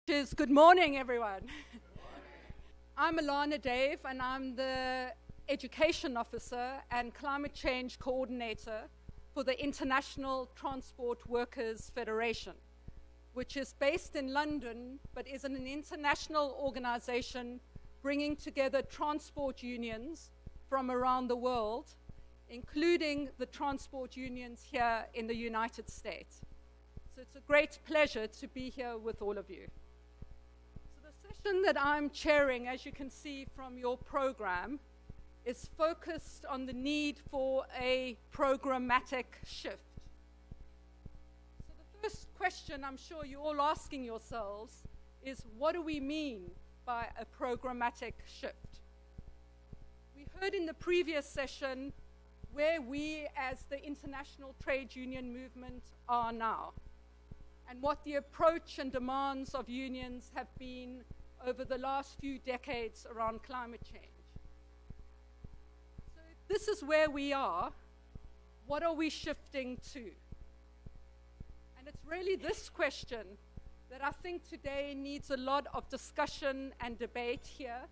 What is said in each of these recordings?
Good morning, everyone. I'm Alana Dave, and I'm the Education Officer and Climate Change Coordinator for the International Transport Workers Federation, which is based in London, but is an international organization bringing together transport unions from around the world, including the transport unions here in the United States. So it's a great pleasure to be here with all of you. The session that I'm chairing, as you can see from your program, is focused on the need for a programmatic shift. So the first question I'm sure you're all asking yourselves is, what do we mean by a programmatic shift? We heard in the previous session where we as the international trade union movement are now, and what the approach and demands of unions have been over the last few decades around climate change. So if this is where we are, what are we shifting to? And it's really this question that I think today needs a lot of discussion and debate here,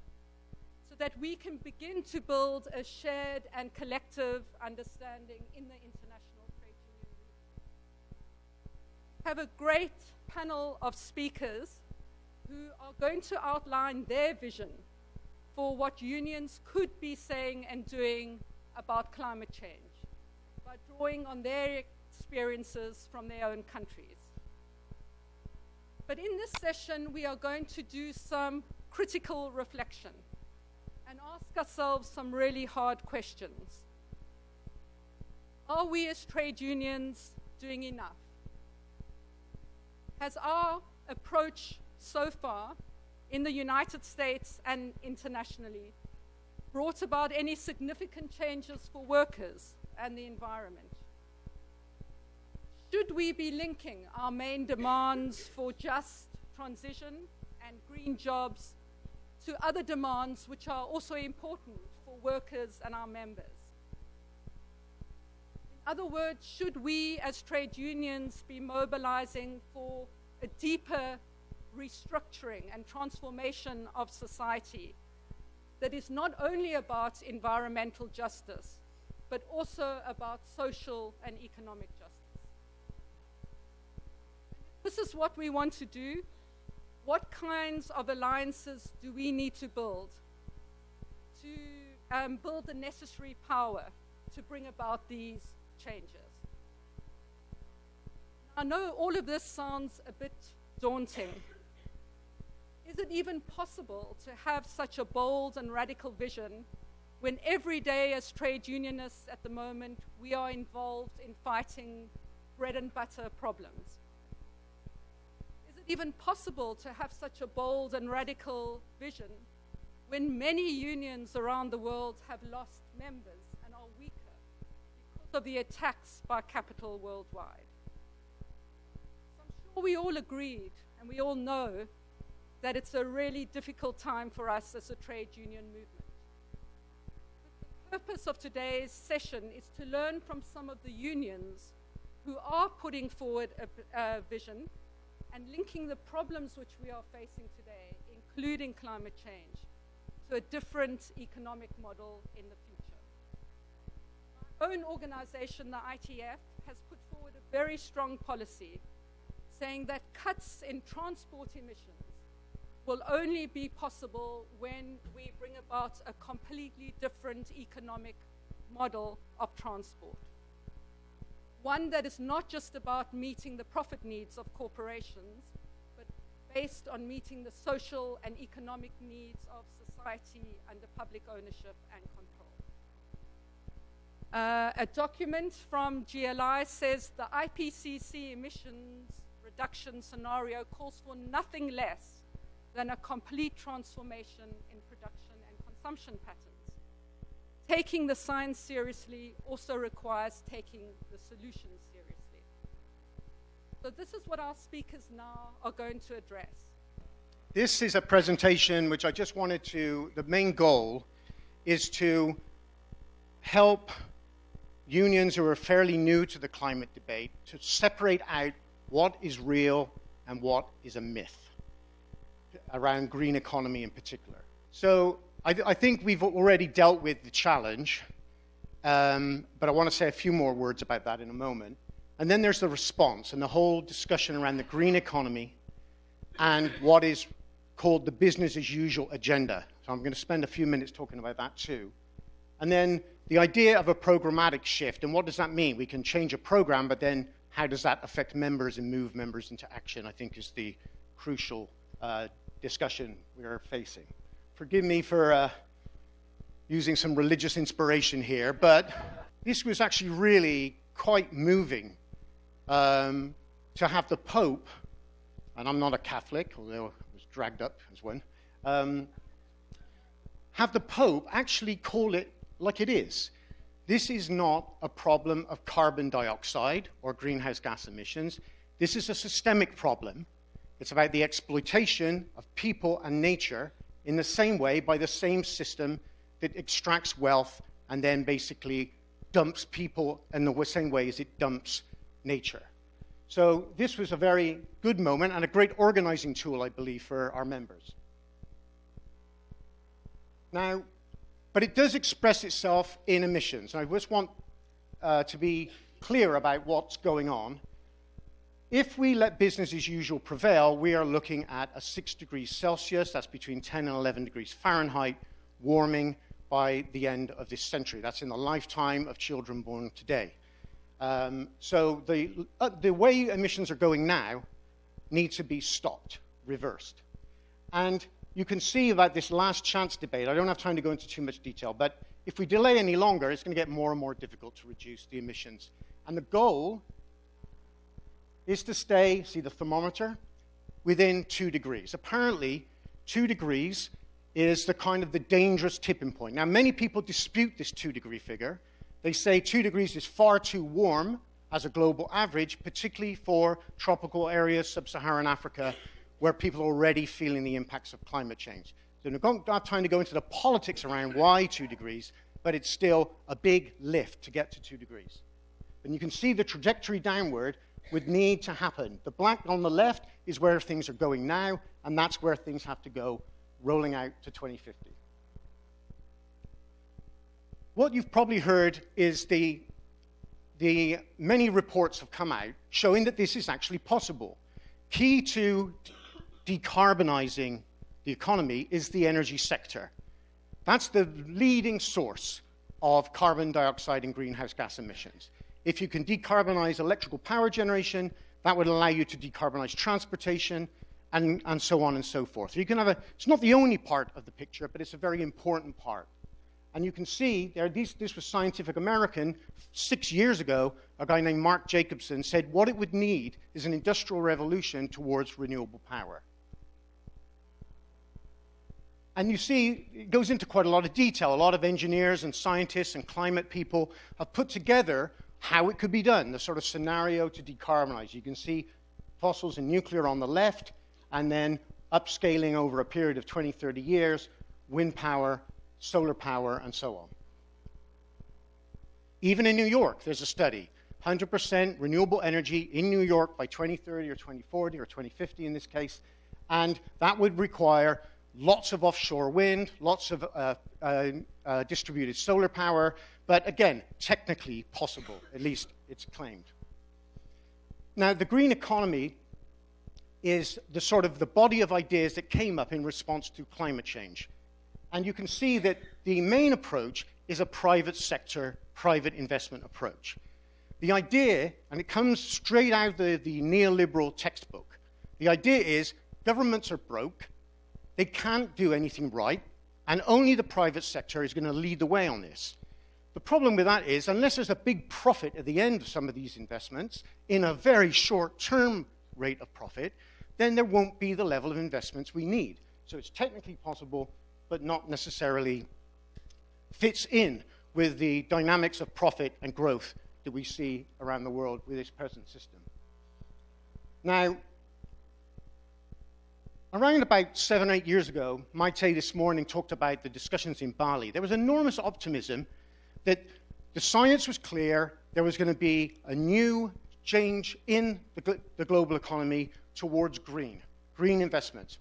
so that we can begin to build a shared and collective understanding in the international trade union movement. We have a great panel of speakers who are going to outline their vision for what unions could be saying and doing about climate change by drawing on their experiences from their own countries. But in this session, we are going to do some critical reflection and ask ourselves some really hard questions. Are we as trade unions doing enough? Has our approach so far in the United States and internationally brought about any significant changes for workers and the environment? Should we be linking our main demands for just transition and green jobs to other demands which are also important for workers and our members? In other words, should we as trade unions be mobilizing for a deeper restructuring and transformation of society that is not only about environmental justice, but also about social and economic justice? This is what we want to do. What kinds of alliances do we need to build build the necessary power to bring about these changes? I know all of this sounds a bit daunting. Is it even possible to have such a bold and radical vision when every day as trade unionists at the moment we are involved in fighting bread and butter problems? Is it even possible to have such a bold and radical vision when many unions around the world have lost members and are weaker because of the attacks by capital worldwide? So I'm sure we all agreed and we all know that it's a really difficult time for us as a trade union movement. But the purpose of today's session is to learn from some of the unions who are putting forward a vision and linking the problems which we are facing today, including climate change, to a different economic model in the future. Our own organization, the ITF, has put forward a very strong policy saying that cuts in transport emissions will only be possible when we bring about a completely different economic model of transport. One that is not just about meeting the profit needs of corporations, but based on meeting the social and economic needs of society under public ownership and control. A document from GLI says the IPCC emissions reduction scenario calls for nothing less than a complete transformation in production and consumption patterns. Taking the science seriously also requires taking the solutions seriously. So this is what our speakers now are going to address. This is a presentation which I just wanted to, the main goal is to help unions who are fairly new to the climate debate to separate out what is real and what is a myth. around green economy in particular. So I think we've already dealt with the challenge, but I want to say a few more words about that in a moment. And then there's the response and the whole discussion around the green economy and what is called the business as usual agenda. So I'm going to spend a few minutes talking about that too. And then the idea of a programmatic shift, and what does that mean? We can change a program, but then how does that affect members and move members into action, I think is the crucial discussion we are facing. Forgive me for using some religious inspiration here, but this was actually really quite moving to have the Pope, and I'm not a Catholic, although I was dragged up as one, have the Pope actually call it like it is. This is not a problem of carbon dioxide or greenhouse gas emissions. This is a systemic problem. It's about the exploitation of people and nature in the same way by the same system that extracts wealth and then basically dumps people in the same way as it dumps nature. So this was a very good moment and a great organizing tool, I believe, for our members. Now, but it does express itself in emissions. And I just want to be clear about what's going on. If we let business as usual prevail, we are looking at a 6 degrees Celsius, that's between 10 and 11 degrees Fahrenheit, warming by the end of this century. That's in the lifetime of children born today. So the way emissions are going now need to be stopped, reversed. And you can see about this last chance debate. I don't have time to go into too much detail, but if we delay any longer, it's going to get more and more difficult to reduce the emissions. And the goal is to stay, see the thermometer, within 2 degrees. Apparently, 2 degrees is the kind of the dangerous tipping point. Now, many people dispute this 2-degree figure. They say 2 degrees is far too warm as a global average, particularly for tropical areas, sub-Saharan Africa, where people are already feeling the impacts of climate change. So we've not got time to go into the politics around why 2 degrees, but it's still a big lift to get to 2 degrees. And you can see the trajectory downward would need to happen. The black on the left is where things are going now, and that's where things have to go, rolling out to 2050. What you've probably heard is the many reports have come out showing that this is actually possible. Key to decarbonizing the economy is the energy sector. That's the leading source of carbon dioxide and greenhouse gas emissions. If you can decarbonize electrical power generation, that would allow you to decarbonize transportation and so on and so forth. So you can have it's not the only part of the picture, but it's a very important part. And you can see there, this was Scientific American 6 years ago. A guy named Mark Jacobson said what it would need is an industrial revolution towards renewable power. And you see, it goes into quite a lot of detail. A lot of engineers and scientists and climate people have put together how it could be done, the sort of scenario to decarbonize. You can see fossils and nuclear on the left, and then upscaling over a period of 20, 30 years, wind power, solar power, and so on. Even in New York, there's a study, 100% renewable energy in New York by 2030 or 2040 or 2050 in this case, and that would require lots of offshore wind, lots of distributed solar power, but again, technically possible, at least it's claimed. Now, the green economy is the sort of the body of ideas that came up in response to climate change. And you can see that the main approach is a private sector, private investment approach. The idea, and it comes straight out of the neoliberal textbook, the idea is governments are broke, they can't do anything right, and only the private sector is going to lead the way on this. The problem with that is, unless there's a big profit at the end of some of these investments, in a very short-term rate of profit, then there won't be the level of investments we need. So it's technically possible, but not necessarily fits in with the dynamics of profit and growth that we see around the world with this present system. Now, around about 7 or 8 years ago, Maite this morning talked about the discussions in Bali. There was enormous optimism that the science was clear, there was going to be a new change in the global economy towards green investments.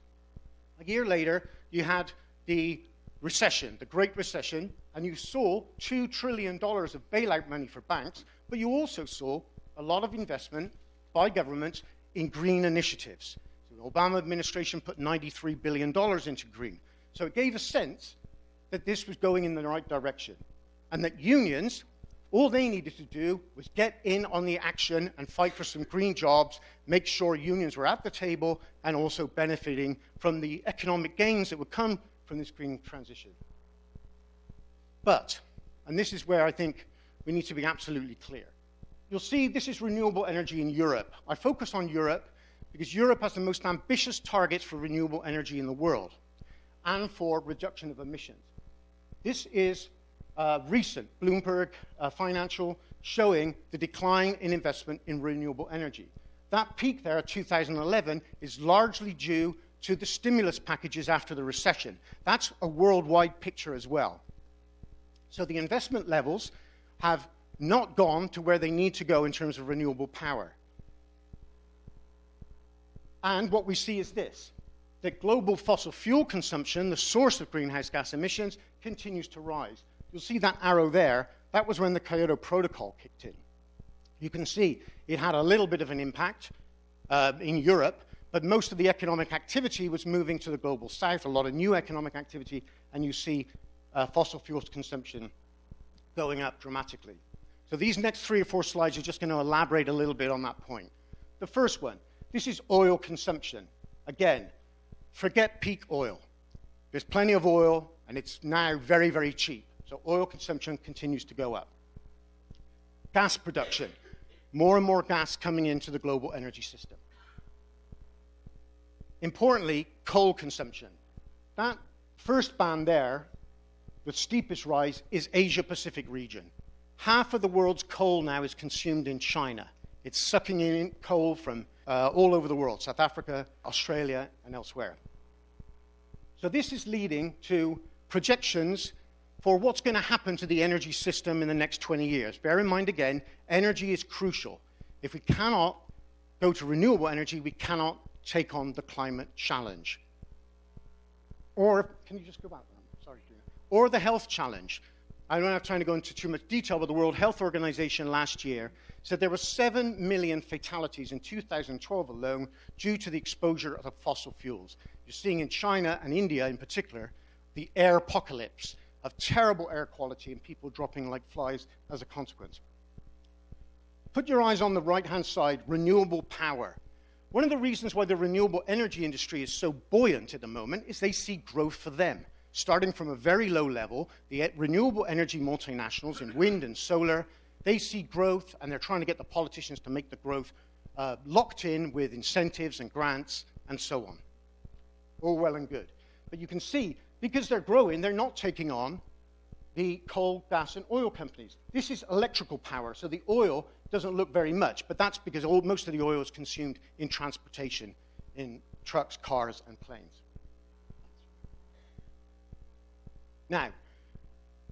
A year later, you had the recession, the Great Recession, and you saw $2 trillion of bailout money for banks, but you also saw a lot of investment by governments in green initiatives. So the Obama administration put $93 billion into green. So it gave a sense that this was going in the right direction, and that unions, all they needed to do was get in on the action and fight for some green jobs, make sure unions were at the table and also benefiting from the economic gains that would come from this green transition. But, and this is where I think we need to be absolutely clear, you'll see this is renewable energy in Europe. I focus on Europe because Europe has the most ambitious targets for renewable energy in the world and for reduction of emissions. This is recent Bloomberg Financial showing the decline in investment in renewable energy. That peak there, 2011, is largely due to the stimulus packages after the recession. That's a worldwide picture as well. So the investment levels have not gone to where they need to go in terms of renewable power. And what we see is this, that global fossil fuel consumption, the source of greenhouse gas emissions, continues to rise. You'll see that arrow there. That was when the Kyoto Protocol kicked in. You can see it had a little bit of an impact in Europe, but most of the economic activity was moving to the global south, a lot of new economic activity, and you see fossil fuels consumption going up dramatically. So these next 3 or 4 slides are just going to elaborate a little bit on that point. The first one, this is oil consumption. Again, forget peak oil. There's plenty of oil, and it's now very, very cheap. So oil consumption continues to go up. Gas production. More and more gas coming into the global energy system. Importantly, coal consumption. That first band there, the steepest rise, is Asia-Pacific region. Half of the world's coal now is consumed in China. It's sucking in coal from all over the world, South Africa, Australia, and elsewhere. So this is leading to projections for what's going to happen to the energy system in the next 20 years. Bear in mind, again, energy is crucial. If we cannot go to renewable energy, we cannot take on the climate challenge. Or, can you just go back? Sorry, Gina. Or the health challenge. I don't have time to go into too much detail, but the World Health Organization last year said there were 7 million fatalities in 2012 alone due to the exposure of fossil fuels. You're seeing in China and India in particular, the air apocalypse of terrible air quality and people dropping like flies as a consequence. Put your eyes on the right-hand side, renewable power. One of the reasons why the renewable energy industry is so buoyant at the moment is they see growth for them. Starting from a very low level, the renewable energy multinationals in wind and solar, they see growth, and they're trying to get the politicians to make the growth locked in with incentives and grants and so on. All well and good. But you can see, because they're growing, they're not taking on the coal, gas, and oil companies. This is electrical power, so the oil doesn't look very much, but that's because most of the oil is consumed in transportation, in trucks, cars, and planes. Now,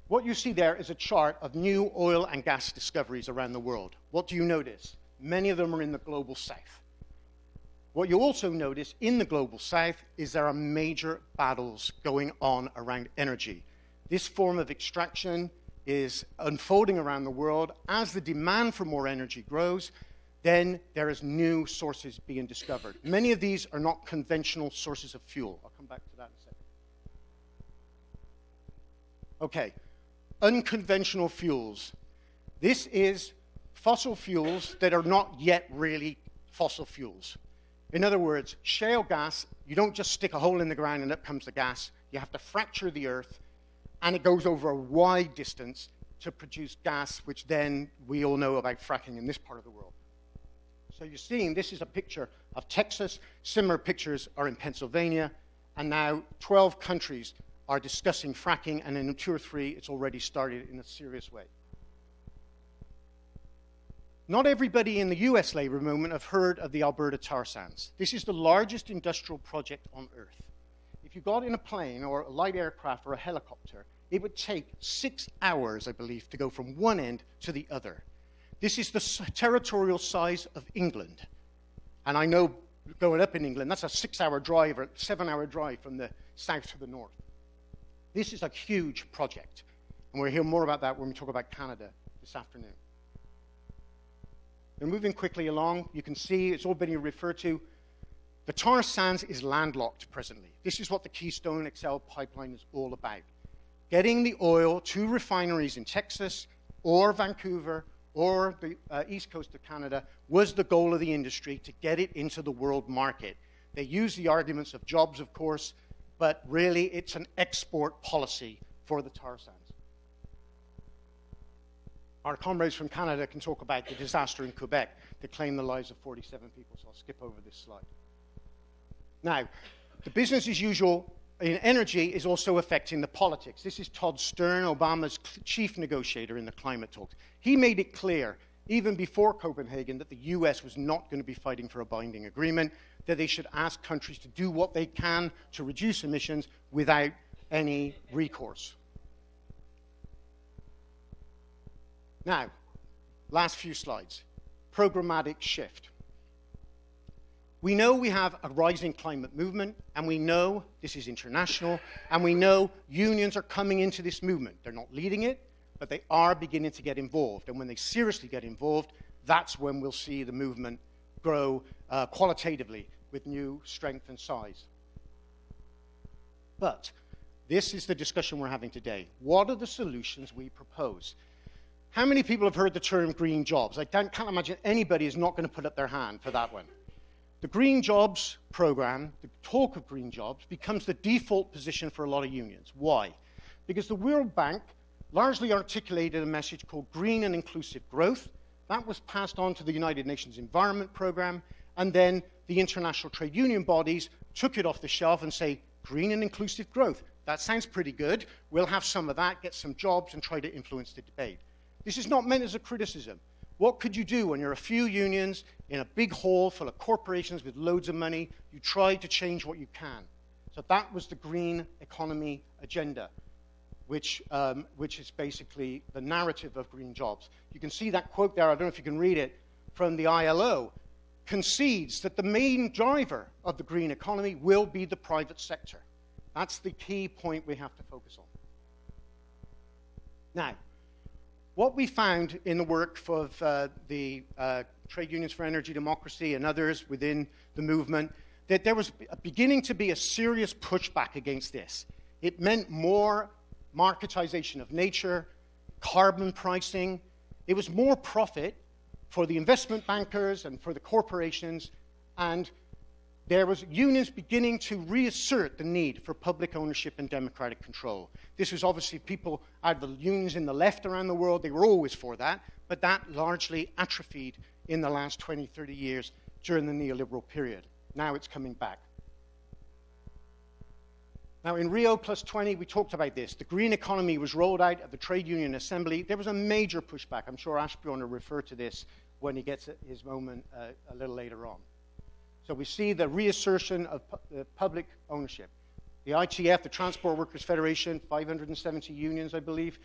what you see there is a chart of new oil and gas discoveries around the world. What do you notice? Many of them are in the global south. What you also notice in the global south is there are major battles going on around energy. This form of extraction is unfolding around the world. As the demand for more energy grows, then there is new sources being discovered. Many of these are not conventional sources of fuel. I'll come back to that in a second. Okay, unconventional fuels. This is fossil fuels that are not yet really fossil fuels. In other words, shale gas, you don't just stick a hole in the ground and up comes the gas. You have to fracture the earth, and it goes over a wide distance to produce gas, which then we all know about fracking in this part of the world. So you're seeing this is a picture of Texas. Similar pictures are in Pennsylvania, and now 12 countries are discussing fracking, and in 2 or 3, it's already started in a serious way. Not everybody in the US labor movement have heard of the Alberta tar sands. This is the largest industrial project on Earth. If you got in a plane or a light aircraft or a helicopter, it would take 6 hours, I believe, to go from one end to the other. This is the territorial size of England. And I know going up in England, that's a 6-hour drive or 7-hour drive from the south to the north. This is a huge project, and we'll hear more about that when we talk about Canada this afternoon. We're moving quickly along. You can see it's all been referred to. The tar sands is landlocked presently. This is what the Keystone XL pipeline is all about. Getting the oil to refineries in Texas or Vancouver or the east coast of Canada was the goal of the industry, to get it into the world market. They use the arguments of jobs, of course, but really it's an export policy for the tar sands. Our comrades from Canada can talk about the disaster in Quebec that claimed the lives of 47 people, so I'll skip over this slide. Now, the business as usual in energy is also affecting the politics. This is Todd Stern, Obama's chief negotiator in the climate talks. He made it clear, even before Copenhagen, that the US was not going to be fighting for a binding agreement, that they should ask countries to do what they can to reduce emissions without any recourse. Now, last few slides. Programmatic shift. We know we have a rising climate movement, and we know this is international, and we know unions are coming into this movement. They're not leading it, but they are beginning to get involved. And when they seriously get involved, that's when we'll see the movement grow qualitatively with new strength and size. But this is the discussion we're having today. What are the solutions we propose? How many people have heard the term green jobs? I can't imagine anybody is not going to put up their hand for that one. The Green Jobs program, the talk of green jobs, becomes the default position for a lot of unions. Why? Because the World Bank largely articulated a message called green and inclusive growth. That was passed on to the United Nations Environment Program, and then the international trade union bodies took it off the shelf and say, green and inclusive growth. That sounds pretty good. We'll have some of that, get some jobs, and try to influence the debate. This is not meant as a criticism. What could you do when you're a few unions in a big hall full of corporations with loads of money? You try to change what you can. So that was the green economy agenda, which is basically the narrative of green jobs. You can see that quote there, I don't know if you can read it, from the ILO, concedes that the main driver of the green economy will be the private sector. That's the key point we have to focus on. Now, what we found in the work of the Trade Unions for Energy Democracy and others within the movement, that there was beginning to be a serious pushback against this. It meant more marketization of nature, carbon pricing. It was more profit for the investment bankers and for the corporations, and there was unions beginning to reassert the need for public ownership and democratic control. This was obviously people out of the unions in the left around the world. They were always for that, but that largely atrophied in the last 20, 30 years during the neoliberal period. Now it's coming back. Now in Rio +20, we talked about this. The green economy was rolled out at the Trade Union Assembly. There was a major pushback. I'm sure Ashbjorn will refer to this when he gets his moment a little later on. So we see the reassertion of public ownership. The ITF, the Transport Workers Federation, 570 unions, I believe,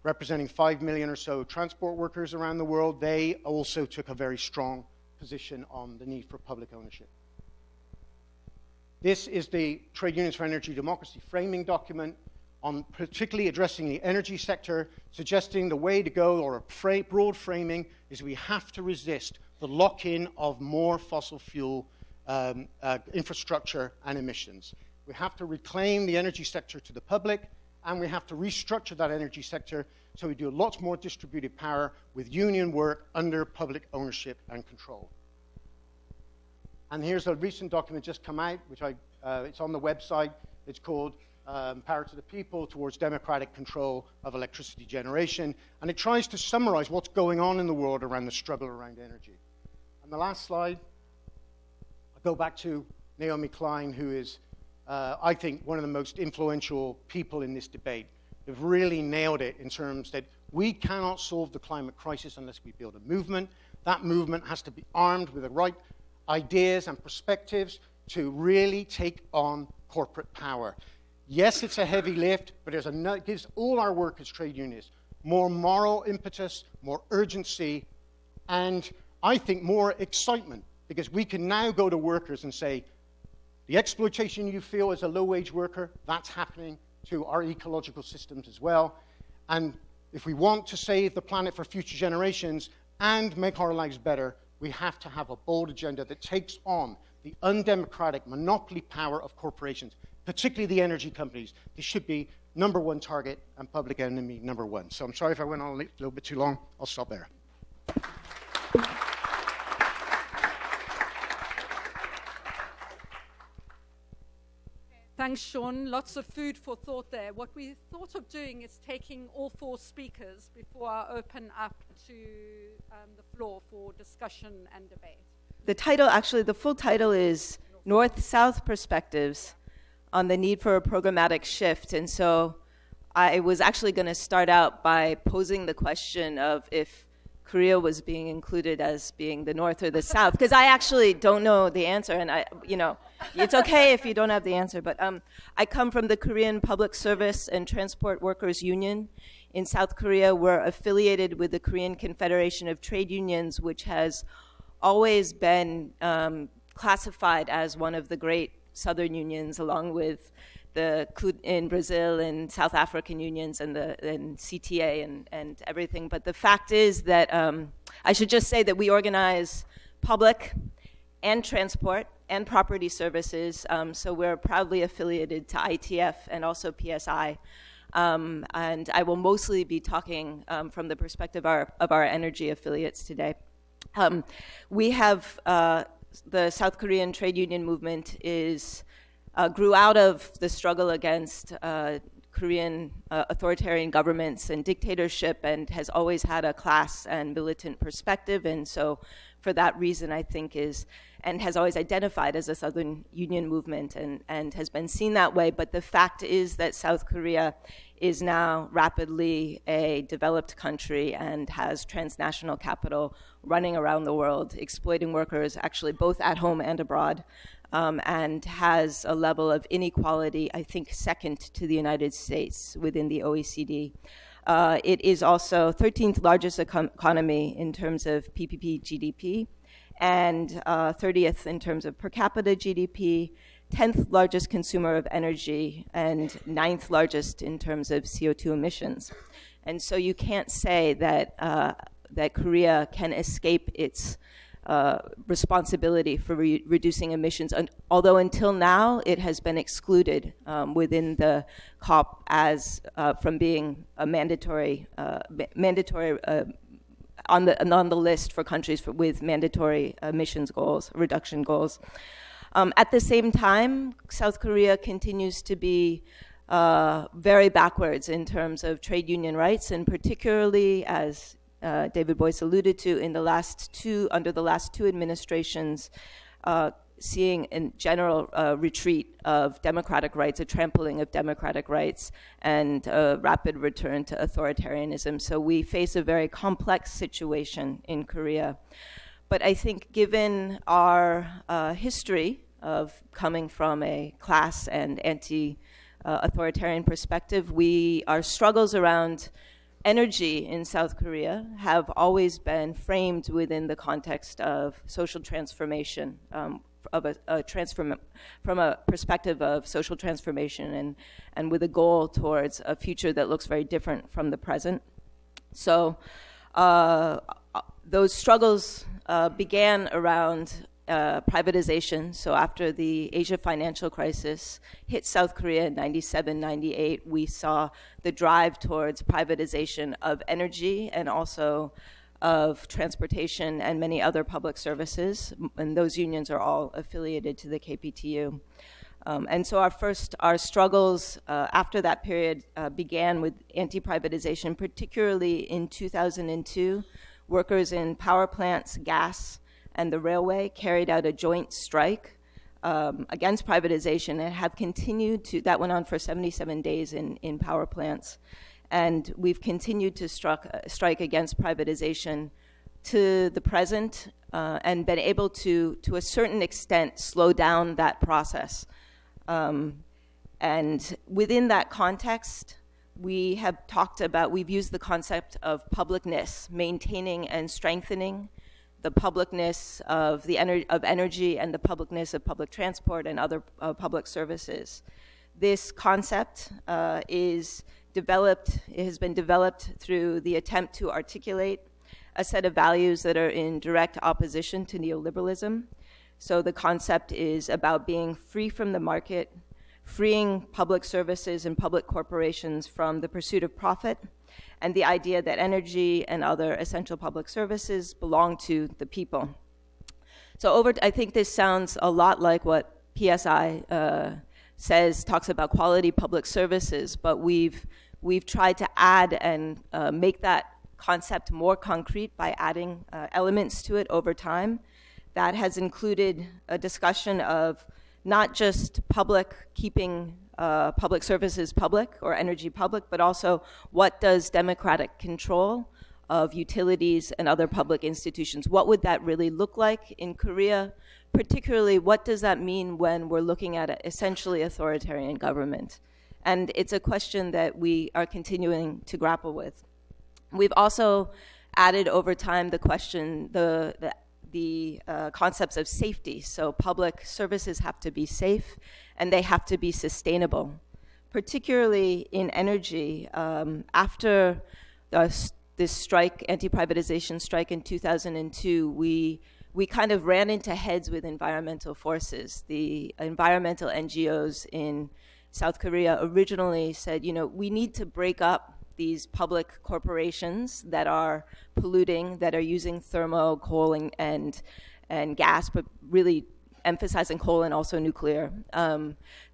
representing 5 million or so transport workers around the world, they also took a very strong position on the need for public ownership. This is the Trade Unions for Energy Democracy framing document on particularly addressing the energy sector, suggesting the way to go, or a broad framing, is we have to resist the lock-in of more fossil fuel infrastructure and emissions. We have to reclaim the energy sector to the public, and we have to restructure that energy sector so we do lots more distributed power with union work under public ownership and control. And here's a recent document just come out, which it's on the website. It's called Power to the People Towards Democratic Control of Electricity Generation. And it tries to summarize what's going on in the world around the struggle around energy. And the last slide, I go back to Naomi Klein, who is, I think, one of the most influential people in this debate. They've really nailed it in terms that we cannot solve the climate crisis unless we build a movement. That movement has to be armed with the right ideas and perspectives to really take on corporate power. Yes, it's a heavy lift, but it gives all our work as trade unionists more moral impetus, more urgency, and I think more excitement because we can now go to workers and say, the exploitation you feel as a low-wage worker, that's happening to our ecological systems as well. And if we want to save the planet for future generations and make our lives better, we have to have a bold agenda that takes on the undemocratic monopoly power of corporations, particularly the energy companies. They should be #1 target and public enemy #1. So I'm sorry if I went on a little bit too long. I'll stop there. Thanks, Sean. Lots of food for thought there. What we thought of doing is taking all 4 speakers before I open up to the floor for discussion and debate. The title, actually, the full title is North-South Perspectives on the Need for a Programmatic Shift. And so I was actually going to start out by posing the question of if Korea was being included as being the North or the South, because I actually don't know the answer, and it's okay if you don't have the answer, but I come from the Korean Public Service and Transport Workers Union. In South Korea, we're affiliated with the Korean Confederation of Trade Unions, which has always been classified as one of the great Southern unions, along with the in Brazil and South African unions and CTA and everything. But the fact is that I should just say that we organize public and transport and property services. So we're proudly affiliated to ITF and also PSI. And I will mostly be talking from the perspective of our energy affiliates today. We have the South Korean trade union movement grew out of the struggle against Korean authoritarian governments and dictatorship, and has always had a class and militant perspective. And so for that reason, I think and has always identified as a Southern Union movement and has been seen that way. But the fact is that South Korea is now rapidly a developed country and has transnational capital running around the world, exploiting workers actually both at home and abroad. And has a level of inequality, I think, second to the United States within the OECD. It is also 13th largest economy in terms of PPP GDP, and 30th in terms of per capita GDP, 10th largest consumer of energy, and 9th largest in terms of CO2 emissions. And so you can't say that, that Korea can escape its responsibility for reducing emissions, although until now it has been excluded within the COP as from being a mandatory on the list for countries with mandatory emissions goals, reduction goals. At the same time, South Korea continues to be very backwards in terms of trade union rights, and particularly, as David Boyce alluded to, under the last two administrations, seeing in general retreat of democratic rights, a trampling of democratic rights, and a rapid return to authoritarianism. So we face a very complex situation in Korea. But I think given our history of coming from a class and anti-authoritarian perspective, our struggles around energy in South Korea have always been framed within the context of social transformation, from a perspective of social transformation, and with a goal towards a future that looks very different from the present. So those struggles began around privatization. So after the Asia financial crisis hit South Korea in 97, 98, we saw the drive towards privatization of energy and also of transportation and many other public services. And those unions are all affiliated to the KPTU. And so our struggles after that period began with anti-privatization, particularly in 2002. Workers in power plants, gas, and the railway carried out a joint strike against privatization and have continued to, that went on for 77 days in power plants. And we've continued to strike against privatization to the present and been able to a certain extent, slow down that process. And within that context, we've used the concept of publicness, maintaining and strengthening the publicness of the energy and the publicness of public transport and other public services. This concept has been developed through the attempt to articulate a set of values that are in direct opposition to neoliberalism. So the concept is about being free from the market, freeing public services and public corporations from the pursuit of profit, and the idea that energy and other essential public services belong to the people. So I think this sounds a lot like what PSI talks about quality public services, but we've tried to add and make that concept more concrete by adding elements to it over time. That has included a discussion of not just keeping public services public or energy public, but also what does democratic control of utilities and other public institutions, what would that really look like in Korea? Particularly, what does that mean when we're looking at an essentially authoritarian government? And it's a question that we are continuing to grapple with. We've also added over time the question, the concepts of safety. So public services have to be safe and they have to be sustainable. Particularly in energy, after this strike, anti-privatization strike in 2002, we kind of ran into heads with environmental forces. The environmental NGOs in South Korea originally said, we need to break up these public corporations that are polluting, that are using thermal, coal, and gas, but really emphasizing coal and also nuclear.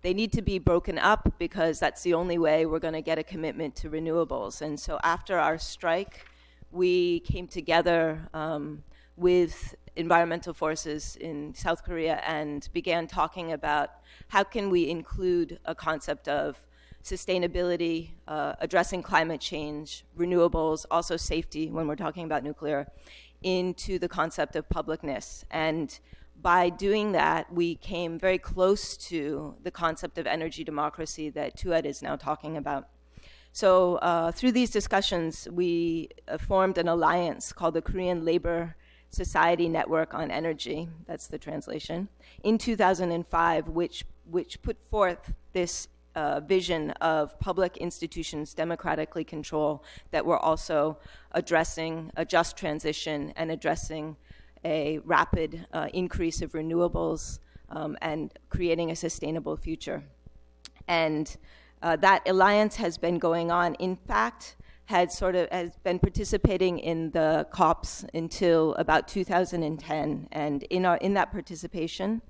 They need to be broken up because that's the only way we're going to get a commitment to renewables. And so after our strike, we came together with environmental forces in South Korea and began talking about how can we include a concept of sustainability, addressing climate change, renewables, also safety when we're talking about nuclear, into the concept of publicness. And by doing that, we came very close to the concept of energy democracy that Tued is now talking about. So through these discussions, we formed an alliance called the Korean Labor Society Network on Energy, that's the translation, in 2005, which put forth this vision of public institutions democratically controlled that were also addressing a just transition and addressing a rapid increase of renewables and creating a sustainable future. And that alliance has been going on. In fact, has been participating in the COPs until about 2010, and in that participation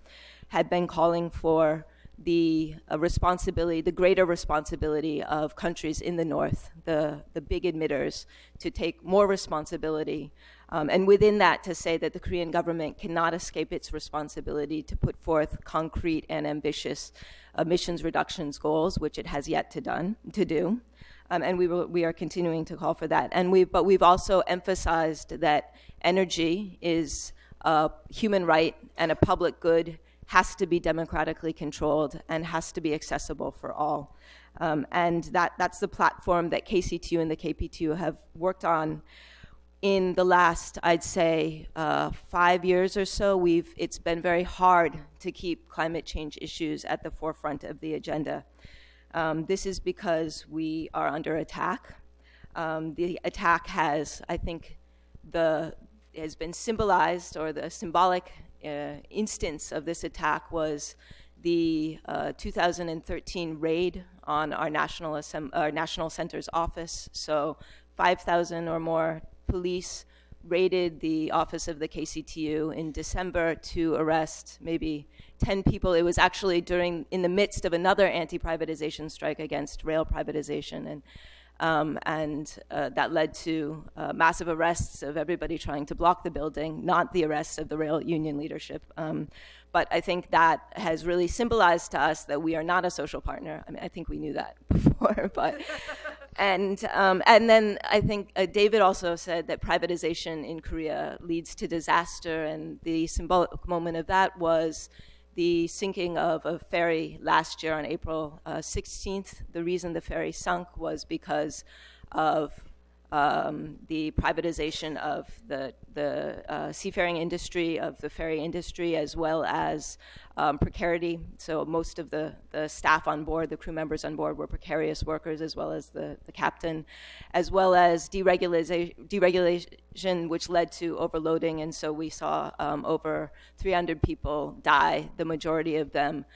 had been calling for the responsibility, the greater responsibility of countries in the North, the big emitters, to take more responsibility. And within that, to say that the Korean government cannot escape its responsibility to put forth concrete and ambitious emissions reductions goals, which it has yet to do. And we are continuing to call for that. But we've also emphasized that energy is a human right and a public good, has to be democratically controlled and has to be accessible for all. And that's the platform that KCTU and the KP2 have worked on in the last, I'd say, 5 years or so. It's been very hard to keep climate change issues at the forefront of the agenda. This is because we are under attack. The attack has, I think, has been symbolized, or the symbolic instance of this attack was the 2013 raid on our National Center's office. So 5,000 or more police raided the office of the KCTU in December to arrest maybe 10 people. It was actually in the midst of another anti-privatization strike against rail privatization, and that led to massive arrests of everybody trying to block the building, not the arrests of the rail union leadership. But I think that has really symbolized to us that we are not a social partner. I mean, I think we knew that before, but and then I think David also said that privatization in Korea leads to disaster, and the symbolic moment of that was the sinking of a ferry last year on April 16th. The reason the ferry sunk was because of the privatization of the seafaring industry, of the ferry industry, as well as precarity. So most of the staff on board, the crew members on board, were precarious workers, as well as the captain, as well as deregulation, which led to overloading. And so we saw over 300 people die, the majority of them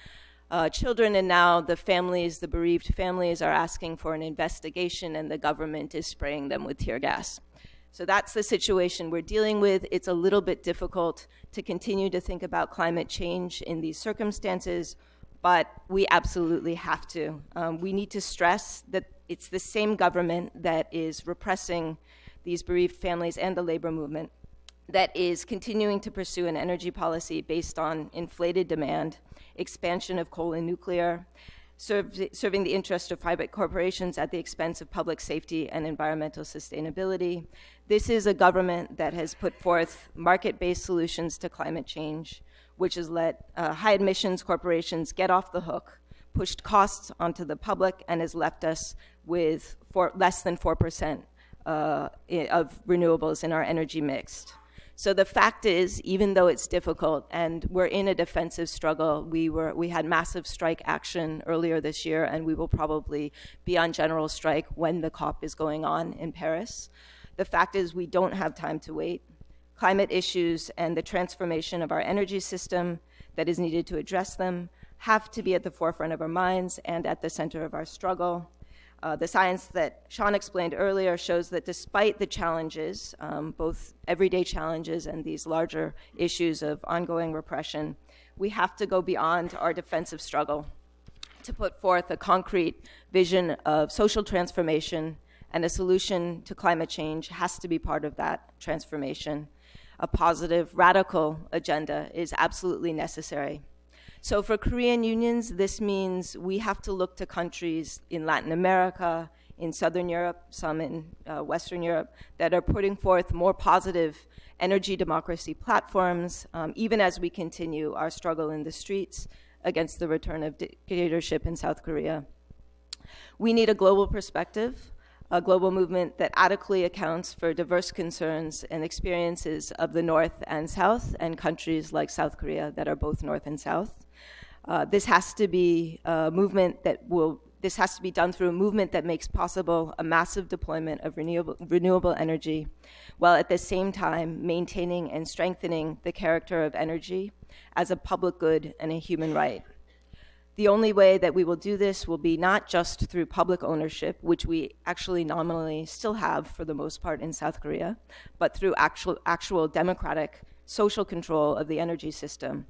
children, and now the families, the bereaved families, are asking for an investigation, and the government is spraying them with tear gas. So that's the situation we're dealing with. It's a little bit difficult to continue to think about climate change in these circumstances, but we absolutely have to. We need to stress that it's the same government that is repressing these bereaved families and the labor movement that is continuing to pursue an energy policy based on inflated demand, expansion of coal and nuclear, serving the interest of private corporations at the expense of public safety and environmental sustainability. This is a government that has put forth market-based solutions to climate change, which has let high emissions corporations get off the hook, pushed costs onto the public, and has left us with less than 4% of renewables in our energy mix. So the fact is, even though it's difficult and we're in a defensive struggle, we had massive strike action earlier this year, and we will probably be on general strike when the COP is going on in Paris. The fact is, we don't have time to wait. Climate issues and the transformation of our energy system that is needed to address them have to be at the forefront of our minds and at the center of our struggle. The science that Sean explained earlier shows that despite the challenges, both everyday challenges and these larger issues of ongoing repression, we have to go beyond our defensive struggle to put forth a concrete vision of social transformation, and a solution to climate change has to be part of that transformation. A positive, radical agenda is absolutely necessary. So for Korean unions, this means we have to look to countries in Latin America, in Southern Europe, some in Western Europe, that are putting forth more positive energy democracy platforms, even as we continue our struggle in the streets against the return of dictatorship in South Korea. We need a global perspective, a global movement that adequately accounts for diverse concerns and experiences of the North and South, and countries like South Korea that are both North and South. This has to be a movement this has to be done through a movement that makes possible a massive deployment of renewable energy, while at the same time maintaining and strengthening the character of energy as a public good and a human right. The only way that we will do this will be not just through public ownership, which we actually nominally still have for the most part in South Korea, but through actual democratic social control of the energy system.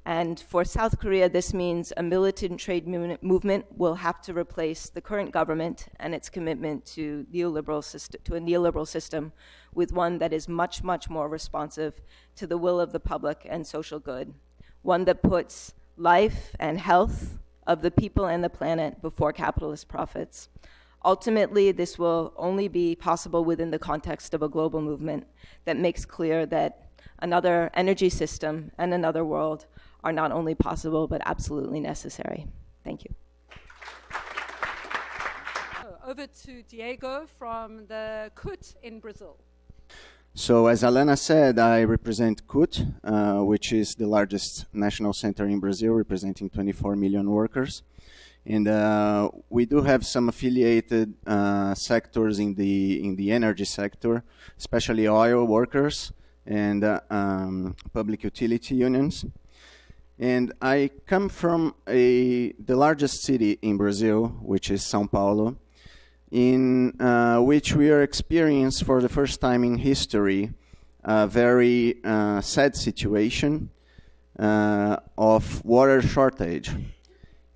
And for South Korea, this means a militant trade movement will have to replace the current government and its commitment to a neoliberal system with one that is much, much more responsive to the will of the public and social good, one that puts life and health of the people and the planet before capitalist profits. Ultimately, this will only be possible within the context of a global movement that makes clear that another energy system and another world are not only possible, but absolutely necessary. Thank you. Over to Diego from the CUT in Brazil. So as Alana said, I represent CUT, which is the largest national center in Brazil, representing 24 million workers. And we do have some affiliated sectors in the energy sector, especially oil workers and public utility unions. And I come from the largest city in Brazil, which is São Paulo, in which we are experiencing for the first time in history a very sad situation of water shortage.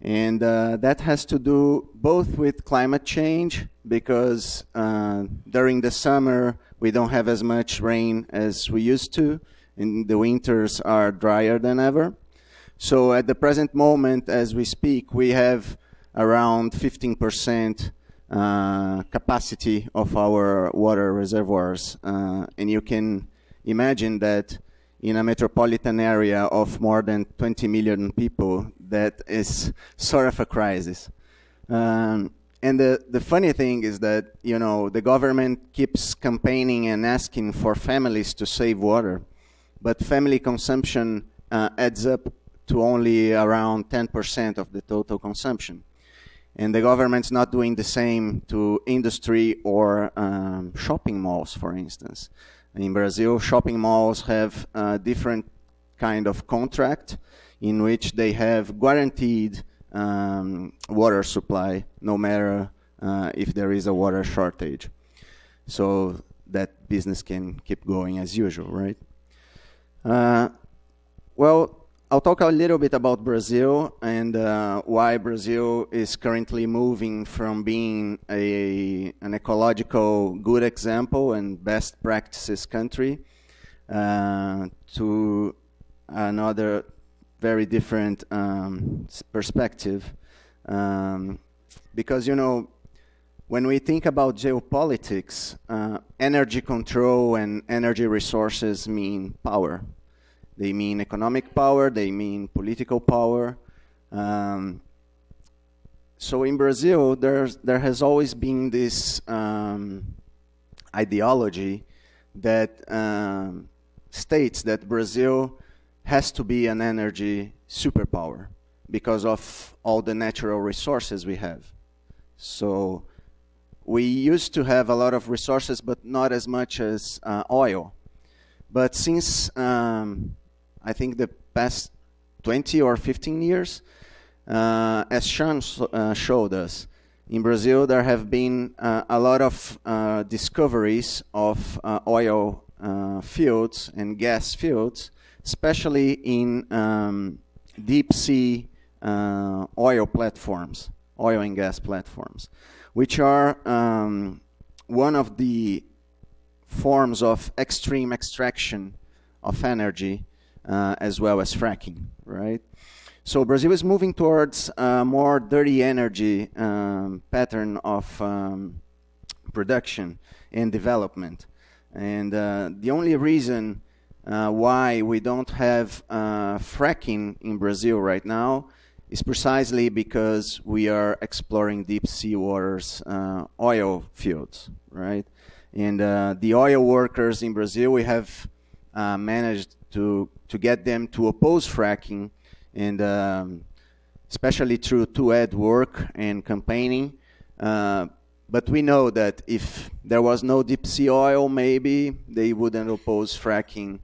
And that has to do both with climate change, because during the summer we don't have as much rain as we used to, and the winters are drier than ever. So at the present moment, as we speak, we have around 15% capacity of our water reservoirs. And you can imagine that in a metropolitan area of more than 20 million people, that is sort of a crisis. And the funny thing is that, you know, the government keeps campaigning and asking for families to save water, but family consumption adds up to only around 10% of the total consumption. And the government's not doing the same to industry or shopping malls, for instance. In Brazil, shopping malls have a different kind of contract in which they have guaranteed water supply, no matter if there is a water shortage. So that business can keep going as usual, right? Well, I'll talk a little bit about Brazil and why Brazil is currently moving from being an ecological good example and best practices country to another very different perspective. Because, you know, when we think about geopolitics, energy control and energy resources mean power. They mean economic power, they mean political power. So in Brazil, there has always been this ideology that states that Brazil has to be an energy superpower because of all the natural resources we have. So we used to have a lot of resources, but not as much as oil. But since I think the past 20 or 15 years, as Sean showed us, in Brazil there have been a lot of discoveries of oil fields and gas fields, especially in deep sea oil platforms, oil and gas platforms, which are one of the forms of extreme extraction of energy as well as fracking, right? So Brazil is moving towards a more dirty energy pattern of production and development. And the only reason why we don't have fracking in Brazil right now is precisely because we are exploring deep sea waters oil fields, right? And the oil workers in Brazil, we have managed to get them to oppose fracking, and especially through two-ed work and campaigning. But we know that if there was no deep sea oil, maybe they wouldn't oppose fracking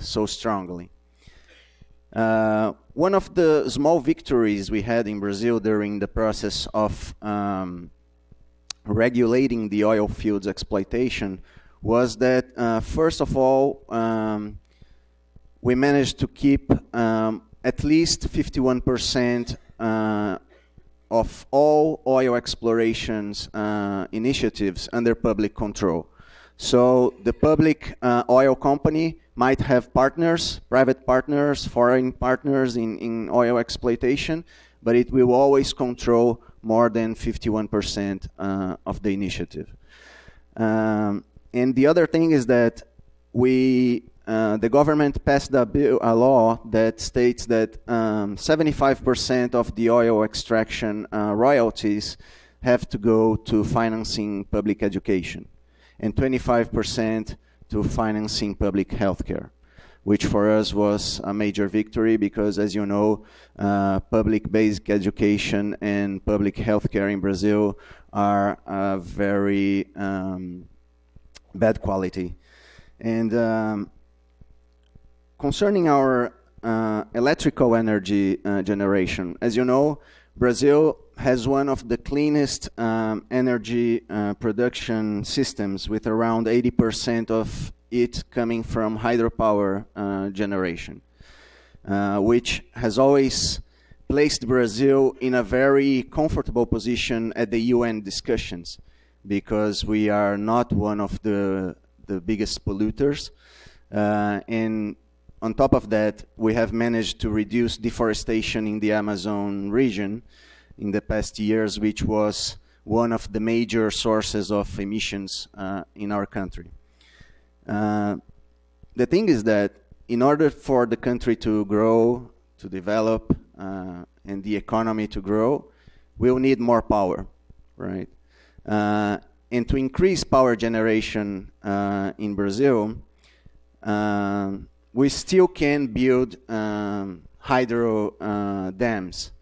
so strongly. One of the small victories we had in Brazil during the process of regulating the oil fields exploitation was that, first of all, we managed to keep at least 51% of all oil explorations initiatives under public control. So the public oil company might have partners, private partners, foreign partners in oil exploitation, but it will always control more than 51% of the initiative. And the other thing is that the government passed a law that states that 75% of the oil extraction royalties have to go to financing public education, and 25% to financing public health care, which for us was a major victory because, as you know, public basic education and public health care in Brazil are very bad quality. And concerning our electrical energy generation, as you know, Brazil has one of the cleanest energy production systems, with around 80% of it coming from hydropower generation, which has always placed Brazil in a very comfortable position at the UN discussions, because we are not one of the biggest polluters. And on top of that, we have managed to reduce deforestation in the Amazon region in the past years, which was one of the major sources of emissions in our country. The thing is that in order for the country to grow, to develop, and the economy to grow, we'll need more power. right? And to increase power generation in Brazil, we still can build hydro dams.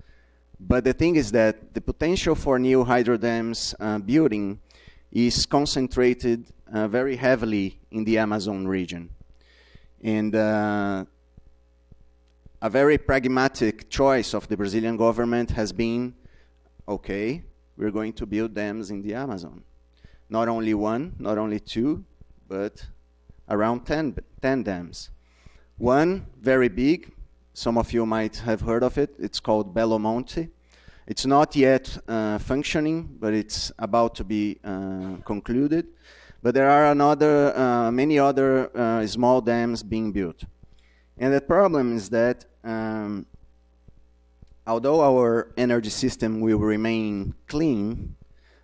But the thing is that the potential for new hydro dams building is concentrated very heavily in the Amazon region. And a very pragmatic choice of the Brazilian government has been, okay, we're going to build dams in the Amazon. Not only one, not only two, but around 10 dams. One, very big, some of you might have heard of it, it's called Belo Monte. It's not yet functioning, but it's about to be concluded. But there are many other small dams being built. And the problem is that although our energy system will remain clean,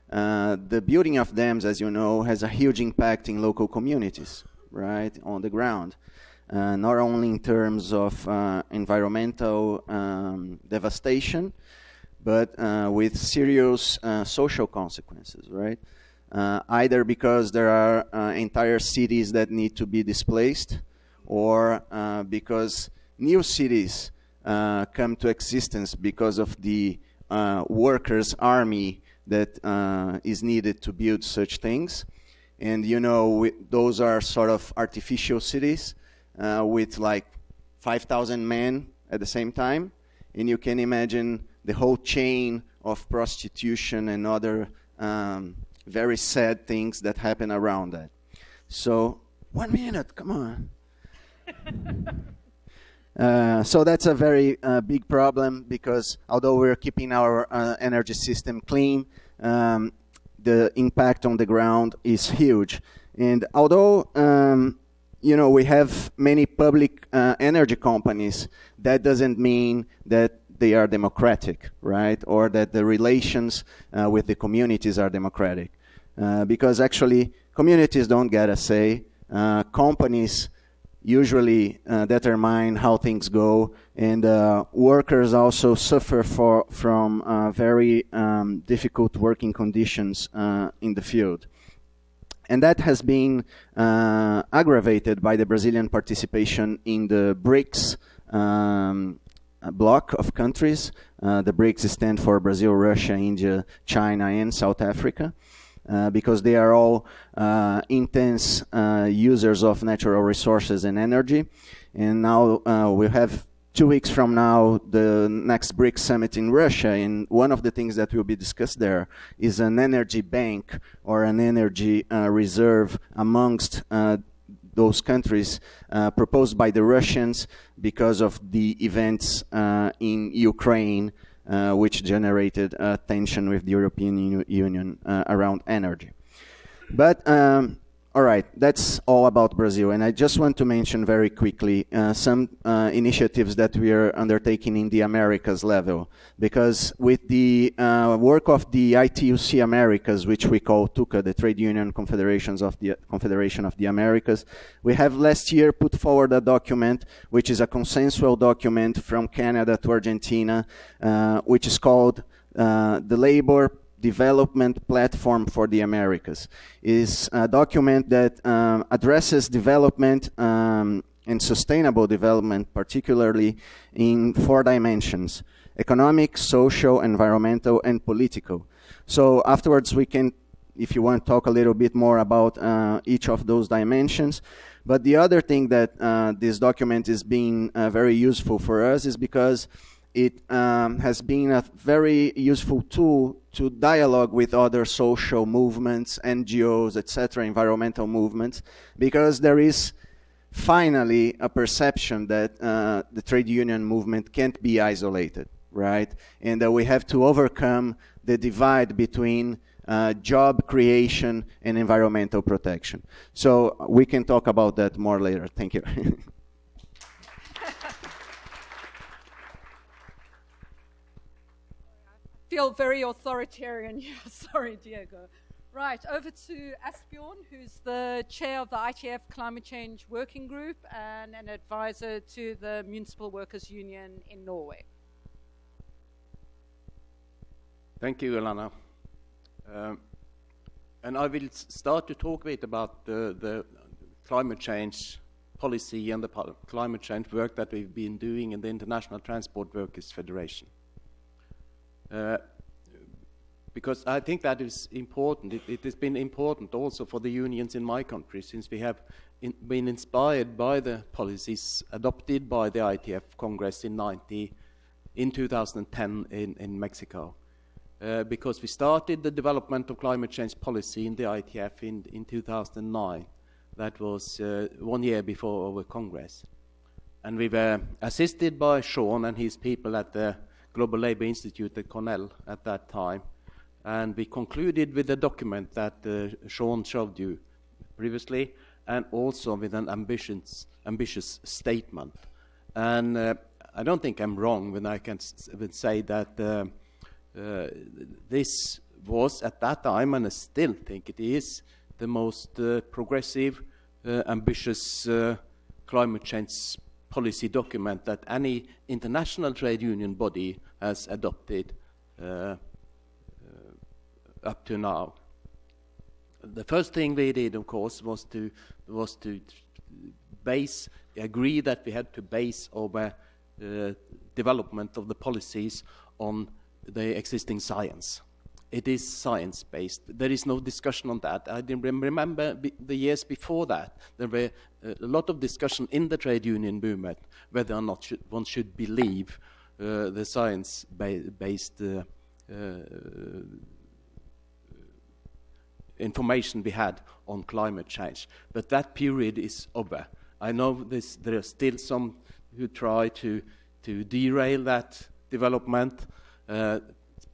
the building of dams, as you know, has a huge impact in local communities, right, on the ground. Not only in terms of environmental devastation, but with serious social consequences, right? Either because there are entire cities that need to be displaced, or because new cities come to existence because of the workers' army that is needed to build such things. And you know, those are sort of artificial cities with like 5,000 men at the same time. And you can imagine the whole chain of prostitution and other very sad things that happen around that. So, 1 minute, come on. So that's a very big problem, because although we're keeping our energy system clean, the impact on the ground is huge. And although you know, we have many public energy companies, that doesn't mean that they are democratic, right? Or that the relations with the communities are democratic. Because actually, communities don't get a say. Companies usually determine how things go, and workers also suffer from very difficult working conditions in the field. And that has been aggravated by the Brazilian participation in the BRICS bloc of countries. The BRICS stand for Brazil, Russia, India, China, and South Africa. Because they are all intense users of natural resources and energy. And now we have 2 weeks from now the next BRICS summit in Russia, and one of the things that will be discussed there is an energy bank or an energy reserve amongst those countries proposed by the Russians because of the events in Ukraine, which generated tension with the European Union around energy. But, all right, that's all about Brazil. And I just want to mention very quickly some initiatives that we are undertaking in the Americas level. Because with the work of the ITUC Americas, which we call TUCA, the Trade Union Confederation of the Americas, we have last year put forward a document, which is a consensual document from Canada to Argentina, which is called the Labor Development Platform for the Americas. Is a document that addresses development and sustainable development, particularly in 4 dimensions: economic, social, environmental, and political. So afterwards we can, if you want, talk a little bit more about each of those dimensions. But the other thing that this document is being very useful for us is because it has been a very useful tool to dialogue with other social movements, NGOs, etc., environmental movements, because there is finally a perception that the trade union movement can't be isolated, right? And that we have to overcome the divide between job creation and environmental protection. So we can talk about that more later. Thank you. Feel very authoritarian here. Sorry, Diego. Right, over to Asbjørn, who's the chair of the ITF Climate Change Working Group and an advisor to the Municipal Workers Union in Norway. Thank you, Ilana. And I will start to talk a bit about the climate change policy and the climate change work that we've been doing in the International Transport Workers Federation. Because I think that is important. It has been important also for the unions in my country, since we have been inspired by the policies adopted by the ITF Congress in 2010 in Mexico. Because we started the development of climate change policy in the ITF in 2009. That was 1 year before our Congress. And we were assisted by Sean and his people at the Global Labour Institute at Cornell at that time. And we concluded with a document that Sean showed you previously, and also with an ambitious statement. And I don't think I'm wrong when I can say that this was at that time, and I still think it is, the most progressive, ambitious climate change policy document that any international trade union body has adopted up to now. The first thing we did, of course, was to agree that we had to base our development of the policies on the existing science. It is science-based. There is no discussion on that. I remember the years before that, there were a lot of discussion in the trade union movement whether or not one should believe the science-based information we had on climate change. But that period is over. I know there are still some who try to derail that development,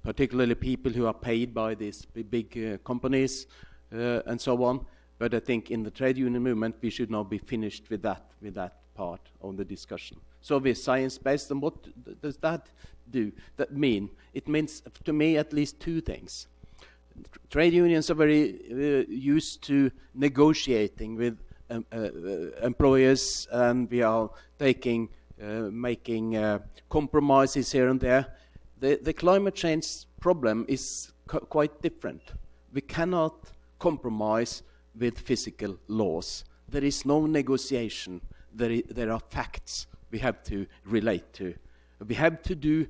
particularly people who are paid by these big companies and so on. But I think in the trade union movement we should now be finished with that part of the discussion. So we're science-based, and what does that do? That mean? It means, to me, at least two things. Trade unions are very used to negotiating with employers, and we are making compromises here and there. The climate change problem is quite different. We cannot compromise with physical laws. There is no negotiation. There are facts we have to relate to. We have to do,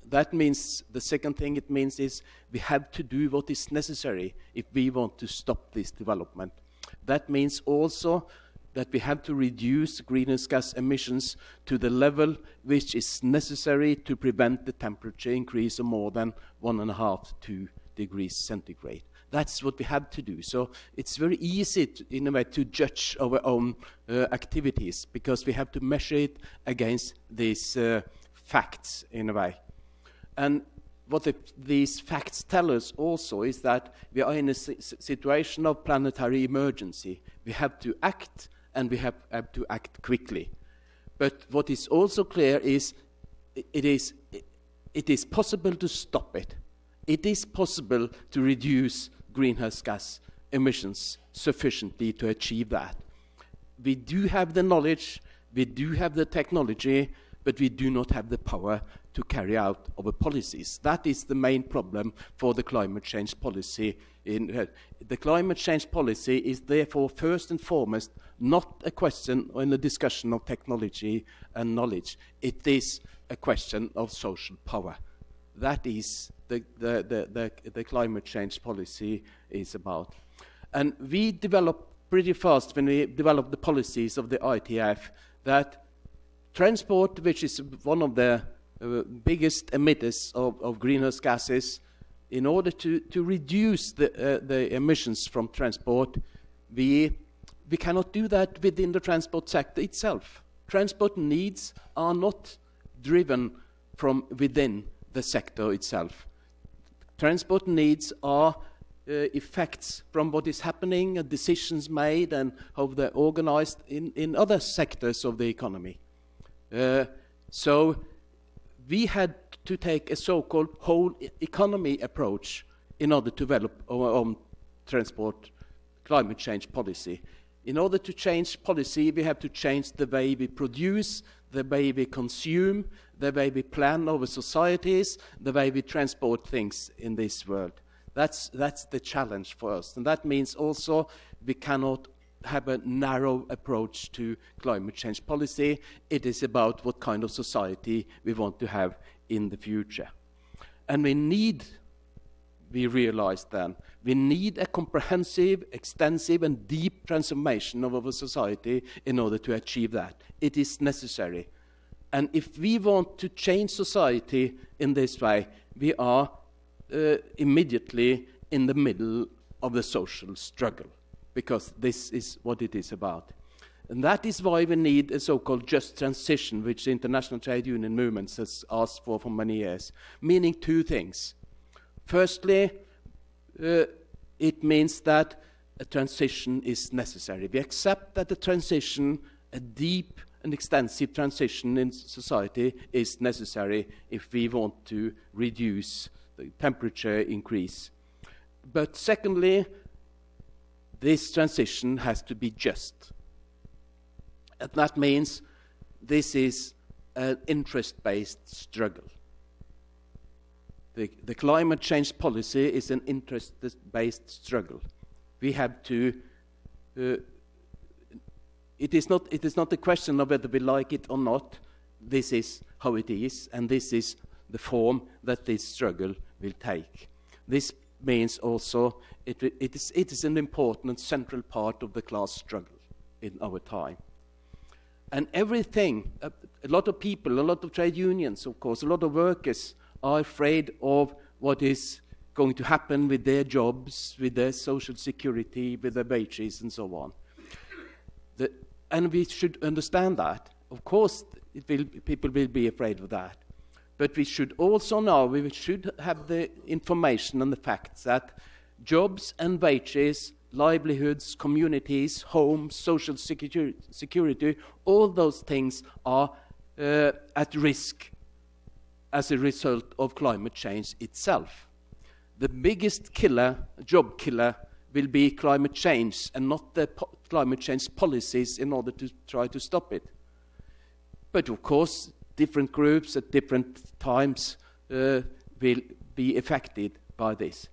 that means, the second thing it means is we have to do what is necessary if we want to stop this development. That means also that we have to reduce greenhouse gas emissions to the level which is necessary to prevent the temperature increase of more than 1.5 to 2 degrees centigrade. That's what we have to do. So it's very easy, in a way, to judge our own activities, because we have to measure it against these facts, in a way. And what these facts tell us also is that we are in a situation of planetary emergency. We have to act, and we have to act quickly. But what is also clear is it is possible to stop it. It is possible to reduce greenhouse gas emissions sufficiently to achieve that. We do have the knowledge, we do have the technology, but we do not have the power to carry out our policies. That is the main problem for the climate change policy. The climate change policy is therefore first and foremost not a question or a discussion of technology and knowledge. It is a question of social power. That is the climate change policy is about. And we developed pretty fast when we developed the policies of the ITF that transport, which is one of the biggest emitters of greenhouse gases, in order to reduce the emissions from transport, we cannot do that within the transport sector itself. Transport needs are not driven from within the sector itself. Transport needs are effects from what is happening, decisions made, and how they're organized in other sectors of the economy. So we had to take a so-called whole economy approach in order to develop our own transport climate change policy. In order to change policy, we have to change the way we produce, the way we consume, the way we plan our societies, the way we transport things in this world. That's the challenge for us. And that means also we cannot have a narrow approach to climate change policy. It is about what kind of society we want to have in the future. And we realized then, we need a comprehensive, extensive, and deep transformation of our society in order to achieve that. It is necessary. And if we want to change society in this way, we are immediately in the middle of the social struggle, because this is what it is about. And that is why we need a so-called just transition, which the international trade union movement has asked for many years, meaning two things. Firstly, it means that a transition is necessary. We accept that a transition, a deep and extensive transition in society, is necessary if we want to reduce the temperature increase. But secondly, this transition has to be just. And that means this is an interest-based struggle. The climate change policy is an interest-based struggle. We have to. It is not a question of whether we like it or not. This is how it is, and this is the form that this struggle will take. This means also it is an important and central part of the class struggle in our time. And everything, a lot of people, a lot of trade unions, of course, a lot of workers are afraid of what is going to happen with their jobs, with their social security, with their wages, and so on. And we should understand that. Of course, people will be afraid of that. But we should also know, we should have the information and the facts that jobs and wages, livelihoods, communities, homes, social security, all those things are at risk as a result of climate change itself. The biggest killer, job killer, will be climate change and not the climate change policies in order to try to stop it. But of course, different groups at different times will be affected by this.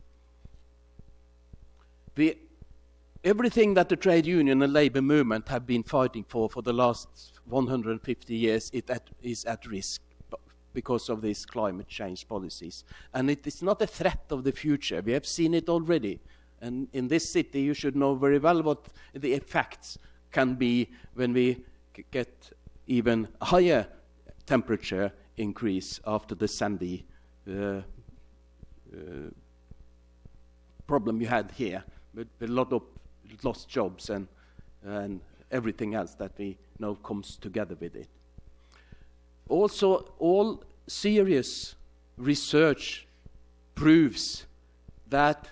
Everything that the trade union and labor movement have been fighting for the last 150 years is at risk because of these climate change policies. And it is not a threat of the future. We have seen it already. And in this city, you should know very well what the effects can be when we get even higher temperature increase after the Sandy problem you had here, with a lot of lost jobs and everything else that we know comes together with it. Also, all serious research proves that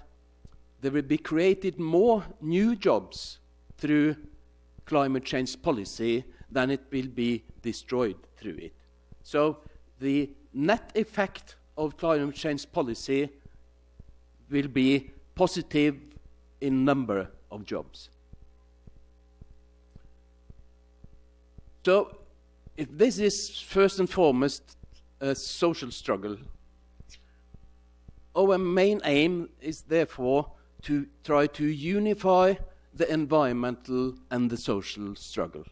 there will be created more new jobs through climate change policy than it will be destroyed through it. So the net effect of climate change policy will be positive in number of jobs. So if this is first and foremost a social struggle, our main aim is therefore to try to unify the environmental and the social struggle.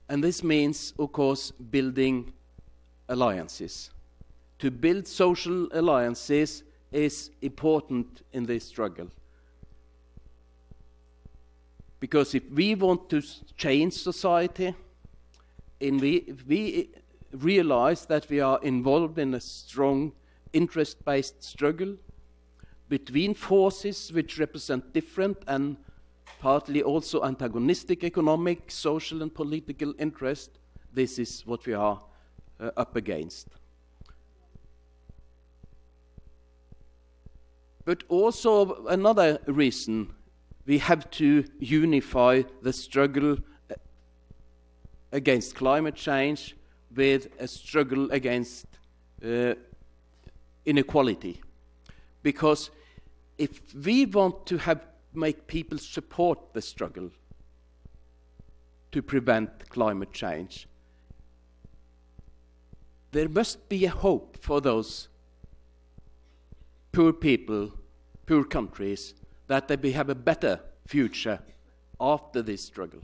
And this means, of course, building alliances. To build social alliances is important in this struggle. Because if we want to change society, and we realize that we are involved in a strong interest-based struggle between forces which represent different and partly also antagonistic economic, social, and political interest, this is what we are up against. But also another reason, we have to unify the struggle against climate change with a struggle against inequality. Because if we want to make people support the struggle to prevent climate change, there must be a hope for those poor people, poor countries, that they have a better future after this struggle.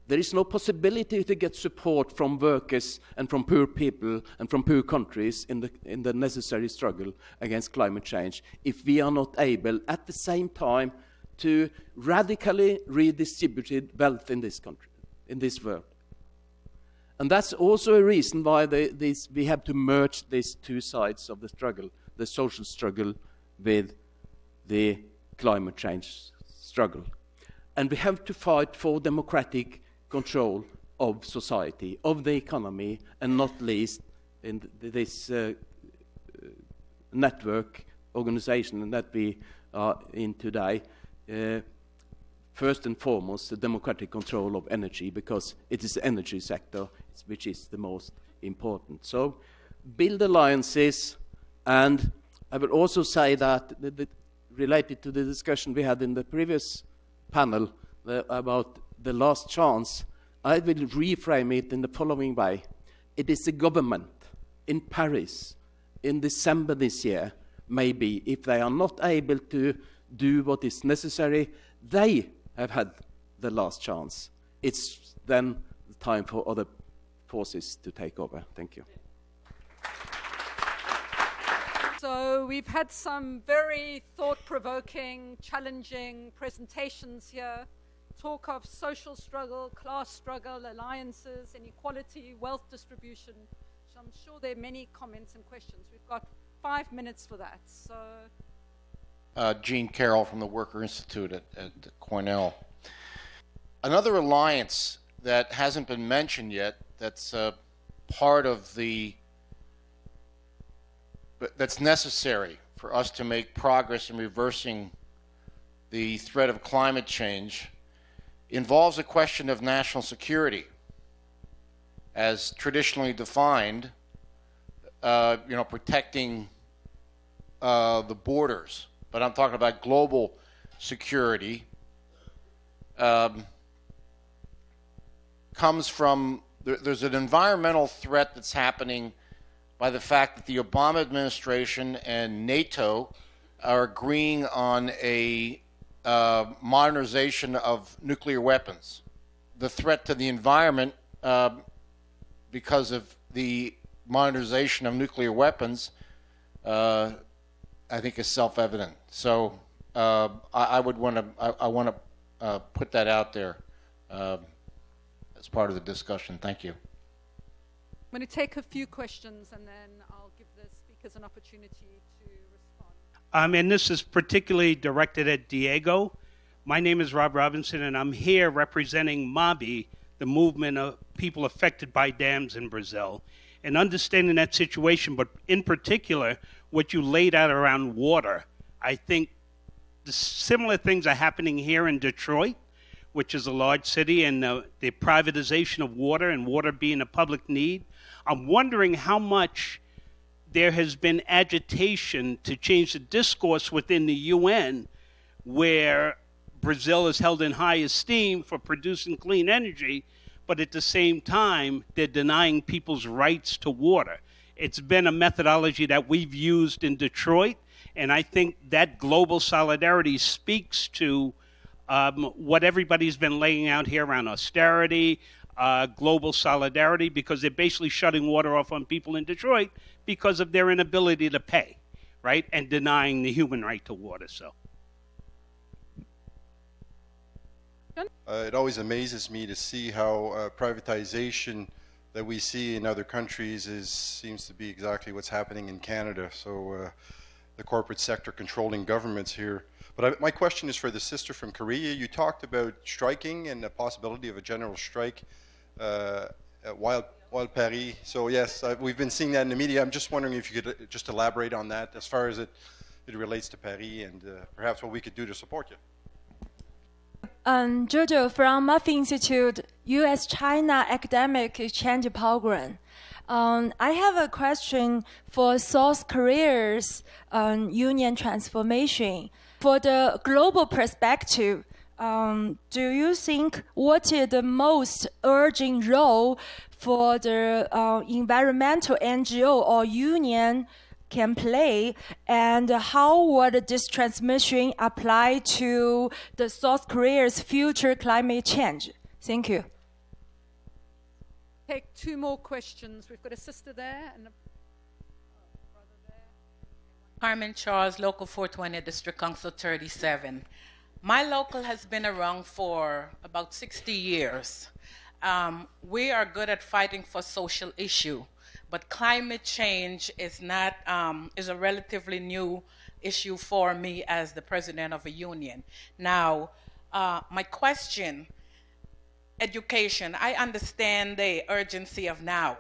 There is no possibility to get support from workers and from poor people and from poor countries in the necessary struggle against climate change if we are not able at the same time to radically redistribute wealth in this country, in this world. And that's also a reason why we have to merge these two sides of the struggle, the social struggle with the climate change struggle. And we have to fight for democratic control of society, of the economy, and not least in this network organization that we are in today. First and foremost, the democratic control of energy, because it is the energy sector which is the most important. So build alliances, and I will also say that related to the discussion we had in the previous panel about the last chance, I will reframe it in the following way. It is the government in Paris in December this year, maybe, if they are not able to do what is necessary, they have had the last chance. It's then the time for other forces to take over. Thank you. So we've had some very thought-provoking, challenging presentations here. Talk of social struggle, class struggle, alliances, inequality, wealth distribution. So I'm sure there are many comments and questions. We've got 5 minutes for that. So, Gene Carroll from the Worker Institute at Cornell. Another alliance that hasn't been mentioned yet, that's part of that's necessary for us to make progress in reversing the threat of climate change, involves a question of national security, as traditionally defined, protecting the borders. But I'm talking about global security. Comes from, there's an environmental threat that's happening by the fact that the Obama administration and NATO are agreeing on a modernization of nuclear weapons. The threat to the environment because of the modernization of nuclear weapons, I think, is self-evident. So I want to put that out there as part of the discussion. Thank you. I'm going to take a few questions and then I'll give the speakers an opportunity to respond. And this is particularly directed at Diego. My name is Rob Robinson, and I'm here representing MABI, the movement of people affected by dams in Brazil, and understanding that situation, but in particular, what you laid out around water. I think the similar things are happening here in Detroit, which is a large city, and the privatization of water and water being a public need. I'm wondering how much there has been agitation to change the discourse within the UN, where Brazil is held in high esteem for producing clean energy, but at the same time, they're denying people's rights to water. It's been a methodology that we've used in Detroit, and I think that global solidarity speaks to what everybody's been laying out here around austerity, global solidarity, because they're basically shutting water off on people in Detroit because of their inability to pay, right, and denying the human right to water. So it always amazes me to see how privatization that we see in other countries seems to be exactly what's happening in Canada. So the corporate sector controlling governments here. But my question is for the sister from Korea. You talked about striking and the possibility of a general strike while Paris. So yes, we've been seeing that in the media. I'm just wondering if you could just elaborate on that as far as it relates to Paris, and perhaps what we could do to support you. Jojo from Murphy Institute, U.S.-China Academic Exchange Program. I have a question for South Korea's union transformation. For the global perspective, do you think what is the most urgent role for the environmental NGO or union can play, and how would this transmission apply to the South Korea's future climate change? Thank you. Take two more questions. We've got a sister there and a brother there. Carmen Charles, Local 420, District Council 37. My local has been around for about 60 years. We are good at fighting for social issue, but climate change is not is a relatively new issue for me as the president of a union. Now, my question, education, I understand the urgency of now.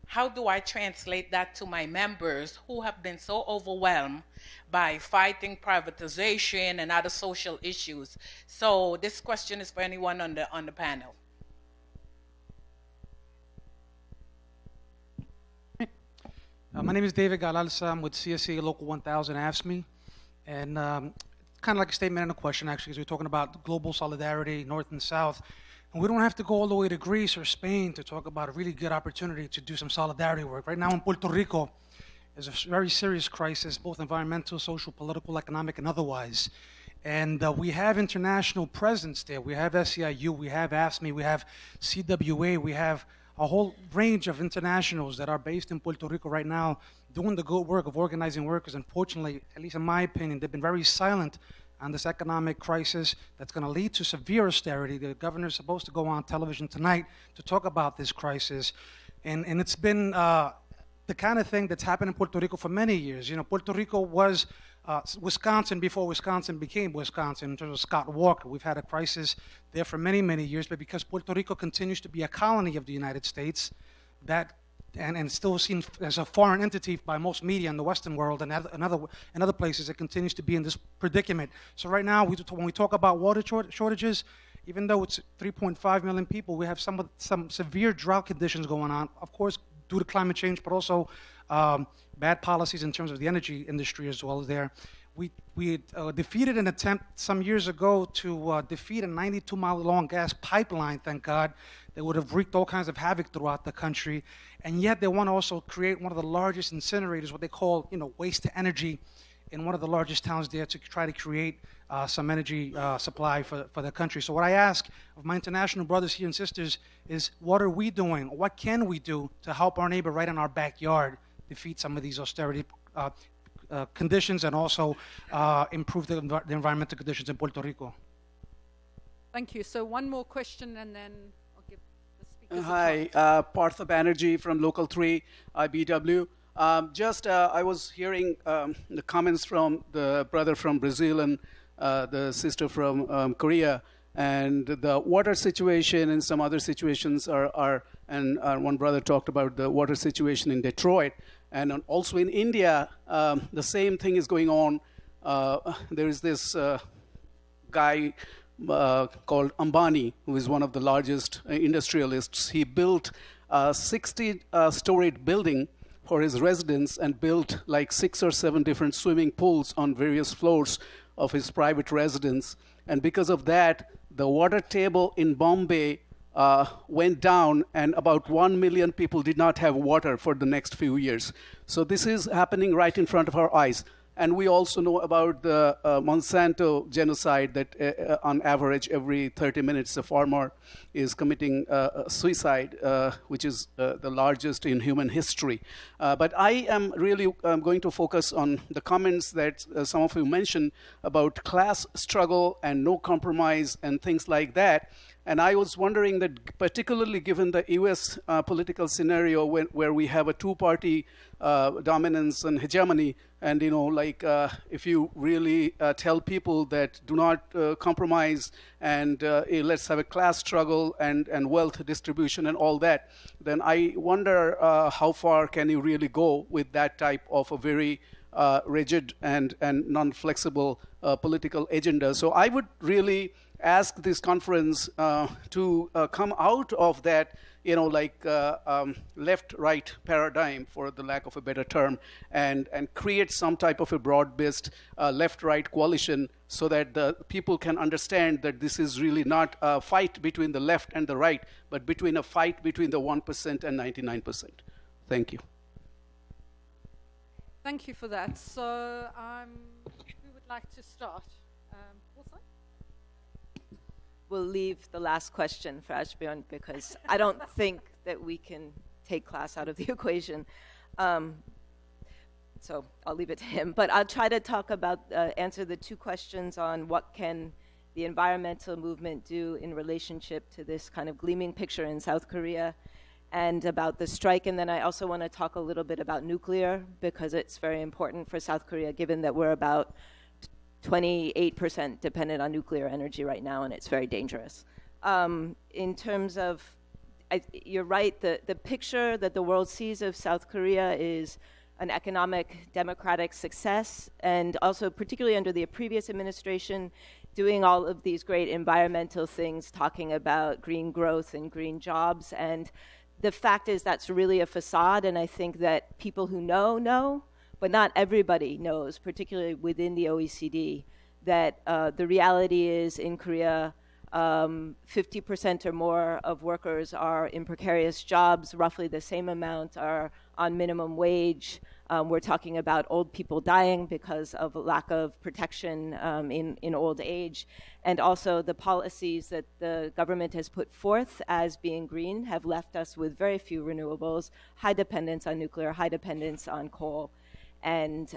How do I translate that to my members who have been so overwhelmed by fighting privatization and other social issues? So this question is for anyone on the panel. My name is David Galalsa. I'm with CSA Local 1000 AFSCME. And kind of like a statement and a question, actually, because we're talking about global solidarity, North and South. And we don't have to go all the way to Greece or Spain to talk about a really good opportunity to do some solidarity work. Right now in Puerto Rico, there's a very serious crisis, both environmental, social, political, economic, and otherwise. And we have international presence there. We have SEIU, we have AFSCME, we have CWA, we have a whole range of internationals that are based in Puerto Rico right now doing the good work of organizing workers. Unfortunately, at least in my opinion, they've been very silent on this economic crisis that's going to lead to severe austerity. The governor is supposed to go on television tonight to talk about this crisis. And it's been the kind of thing that's happened in Puerto Rico for many years. You know, Puerto Rico was Wisconsin before Wisconsin became Wisconsin in terms of Scott Walker. We've had a crisis there for many, many years, but because Puerto Rico continues to be a colony of the United States, and still seen as a foreign entity by most media in the Western world and other places, it continues to be in this predicament. So right now, when we talk about water shortages, even though it's 3.5 million people, we have some severe drought conditions going on, of course, due to climate change, but also bad policies in terms of the energy industry as well there. We defeated an attempt some years ago to defeat a 92-mile-long gas pipeline, thank God, that would have wreaked all kinds of havoc throughout the country. And yet they want to also create one of the largest incinerators, what they call, waste to energy, in one of the largest towns there to try to create some energy supply for the country. So what I ask of my international brothers here and sisters is, what are we doing? What can we do to help our neighbor right in our backyard defeat some of these austerity conditions and also improve the environmental conditions in Puerto Rico? Thank you. So one more question and then I'll give the speakers Hi, Partha Banerjee from Local 3, IBW. I was hearing the comments from the brother from Brazil and the sister from Korea, and the water situation and some other situations and one brother talked about the water situation in Detroit, and also in India, the same thing is going on. There is this guy called Ambani, who is one of the largest industrialists. He built a 60-storied building for his residence and built like 6 or 7 different swimming pools on various floors of his private residence. And because of that, the water table in Bombay went down, and about 1 million people did not have water for the next few years. So this is happening right in front of our eyes. And we also know about the Monsanto genocide that on average every 30 minutes a farmer is committing suicide, which is the largest in human history. But I am really going to focus on the comments that some of you mentioned about class struggle and no compromise and things like that. And I was wondering that, particularly given the US political scenario where we have a two-party dominance and hegemony, and if you really tell people that do not compromise and let's have a class struggle and wealth distribution and all that, then I wonder how far can you really go with that type of a very rigid and non-flexible political agenda. So I would really ask this conference to come out of that, left-right paradigm, for the lack of a better term, and create some type of a broad-based left-right coalition so that the people can understand that this is really not a fight between the left and the right, but between a fight between the 1% and 99%. Thank you. Thank you for that. So, who would like to start? Wilson? We'll leave the last question for Asbjørn because I don't think that we can take class out of the equation. So I'll leave it to him. But I'll try to talk about, answer the two questions on what can the environmental movement do in relationship to this kind of gleaming picture in South Korea, and about the strike. And then I also want to talk a little bit about nuclear, because it's very important for South Korea, given that we're about 28% dependent on nuclear energy right now, and it's very dangerous. In terms of, you're right, the picture that the world sees of South Korea is an economic, democratic success, and also particularly under the previous administration, doing all of these great environmental things, talking about green growth and green jobs. And the fact is that's really a facade, and I think that people who know, but not everybody knows, particularly within the OECD, that the reality is in Korea, 50% or more of workers are in precarious jobs, roughly the same amount are on minimum wage. We're talking about old people dying because of lack of protection in old age. And also the policies that the government has put forth as being green have left us with very few renewables, high dependence on nuclear, high dependence on coal. And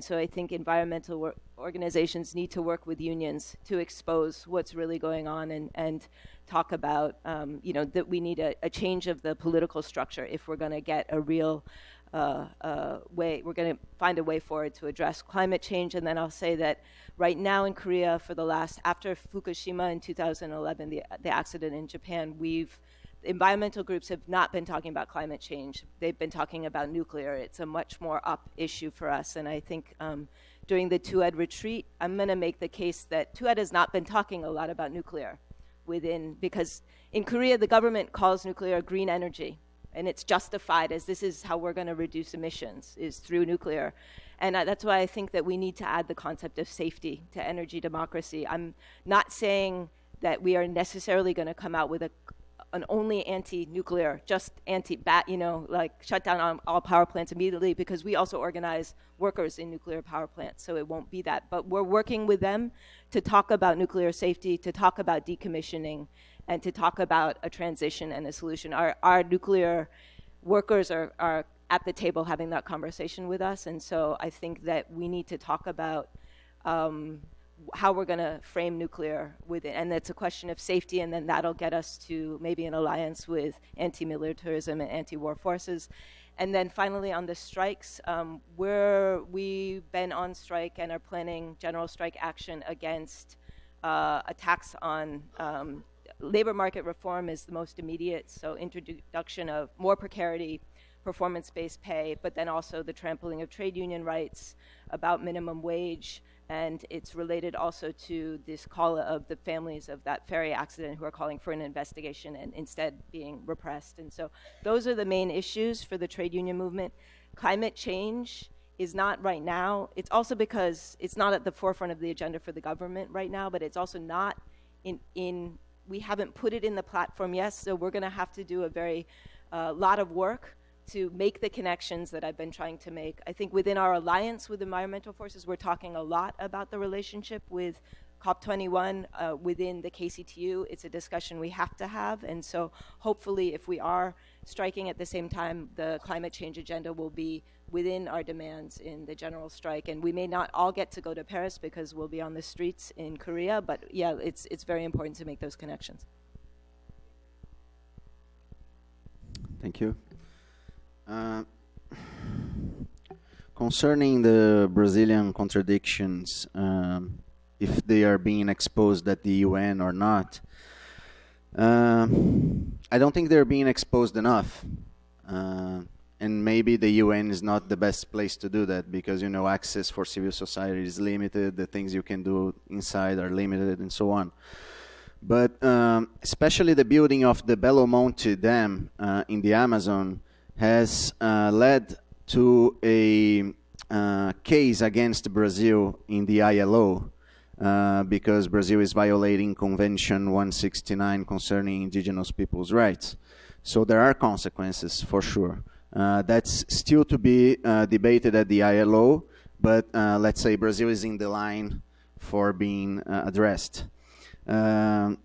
so I think environmental organizations need to work with unions to expose what's really going on and talk about, that we need a change of the political structure if we're going to get a real way, we're going to find a way forward to address climate change. And then I'll say that right now in Korea, after Fukushima in 2011, the accident in Japan, environmental groups have not been talking about climate change. They've been talking about nuclear. It's a much more up issue for us. And I think during the TUED retreat, I'm going to make the case that TUED has not been talking a lot about nuclear because in Korea, the government calls nuclear green energy. And it's justified as this is how we're going to reduce emissions, is through nuclear. And that's why I think that we need to add the concept of safety to energy democracy. I'm not saying that we are necessarily going to come out with an only anti-nuclear, just anti-bat, shut down all power plants immediately, because we also organize workers in nuclear power plants, so it won't be that. But we're working with them to talk about nuclear safety, to talk about decommissioning, and to talk about a transition and a solution. Our nuclear workers are at the table having that conversation with us, and so I think that we need to talk about how we're going to frame nuclear with it. And it's a question of safety, and then that'll get us to maybe an alliance with anti-militarism and anti-war forces. And then finally on the strikes, we've been on strike and are planning general strike action against attacks on labor market reform is the most immediate, so introduction of more precarity, performance-based pay, but then also the trampling of trade union rights, about minimum wage, and it's related also to this call of the families of that ferry accident who are calling for an investigation and instead being repressed. And so those are the main issues for the trade union movement. Climate change is not right now. It's also because it's not at the forefront of the agenda for the government right now, but it's also not we haven't put it in the platform yet, so we're going to have to do a very lot of work to make the connections that I've been trying to make. I think within our alliance with environmental forces, we're talking a lot about the relationship with COP21 within the KCTU. It's a discussion we have to have, and so hopefully if we are striking at the same time, the climate change agenda will be within our demands in the general strike. And we may not all get to go to Paris because we'll be on the streets in Korea, but yeah, it's very important to make those connections. Thank you. Concerning the Brazilian contradictions, if they are being exposed at the UN or not, I don't think they're being exposed enough. And maybe the UN is not the best place to do that because, access for civil society is limited, the things you can do inside are limited, and so on. But especially the building of the Belo Monte Dam in the Amazon has led to a case against Brazil in the ILO because Brazil is violating Convention 169 concerning indigenous people's rights. So there are consequences for sure. That's still to be debated at the ILO, but let's say Brazil is in the line for being addressed. I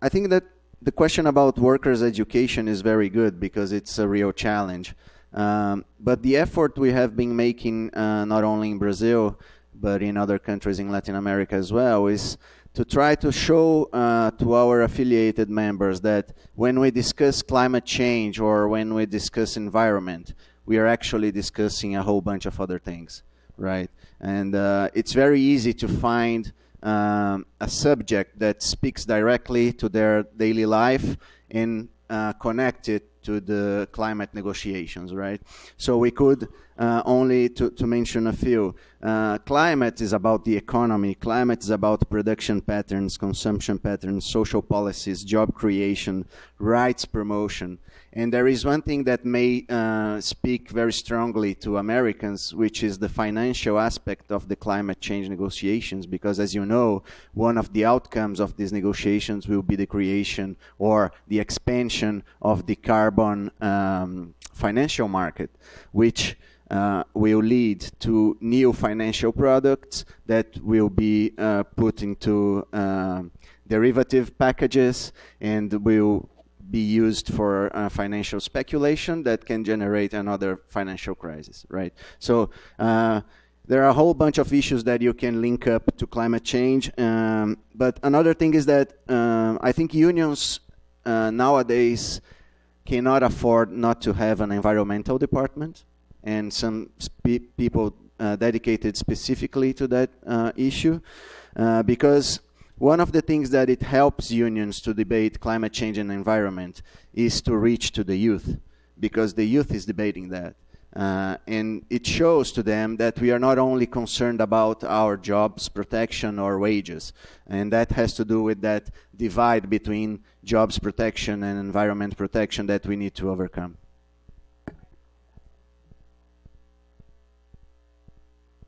think that the question about workers' education is very good because it's a real challenge. But the effort we have been making, not only in Brazil, but in other countries in Latin America as well, is to try to show to our affiliated members that when we discuss climate change or when we discuss environment, we are actually discussing a whole bunch of other things, right? And it's very easy to find a subject that speaks directly to their daily life and connect it to the climate negotiations, right? So we could only to mention a few. Climate is about the economy. Climate is about production patterns, consumption patterns, social policies, job creation, rights promotion. And there is one thing that may speak very strongly to Americans, which is the financial aspect of the climate change negotiations, because as you know, one of the outcomes of these negotiations will be the creation or the expansion of the carbon financial market, which will lead to new financial products that will be put into derivative packages and will be used for financial speculation that can generate another financial crisis, right? So there are a whole bunch of issues that you can link up to climate change. But another thing is that I think unions nowadays cannot afford not to have an environmental department and some people dedicated specifically to that issue, because one of the things that it helps unions to debate climate change and environment is to reach to the youth, because the youth is debating that. And it shows to them that we are not only concerned about our jobs protection or wages, and that has to do with that divide between jobs protection and environment protection that we need to overcome.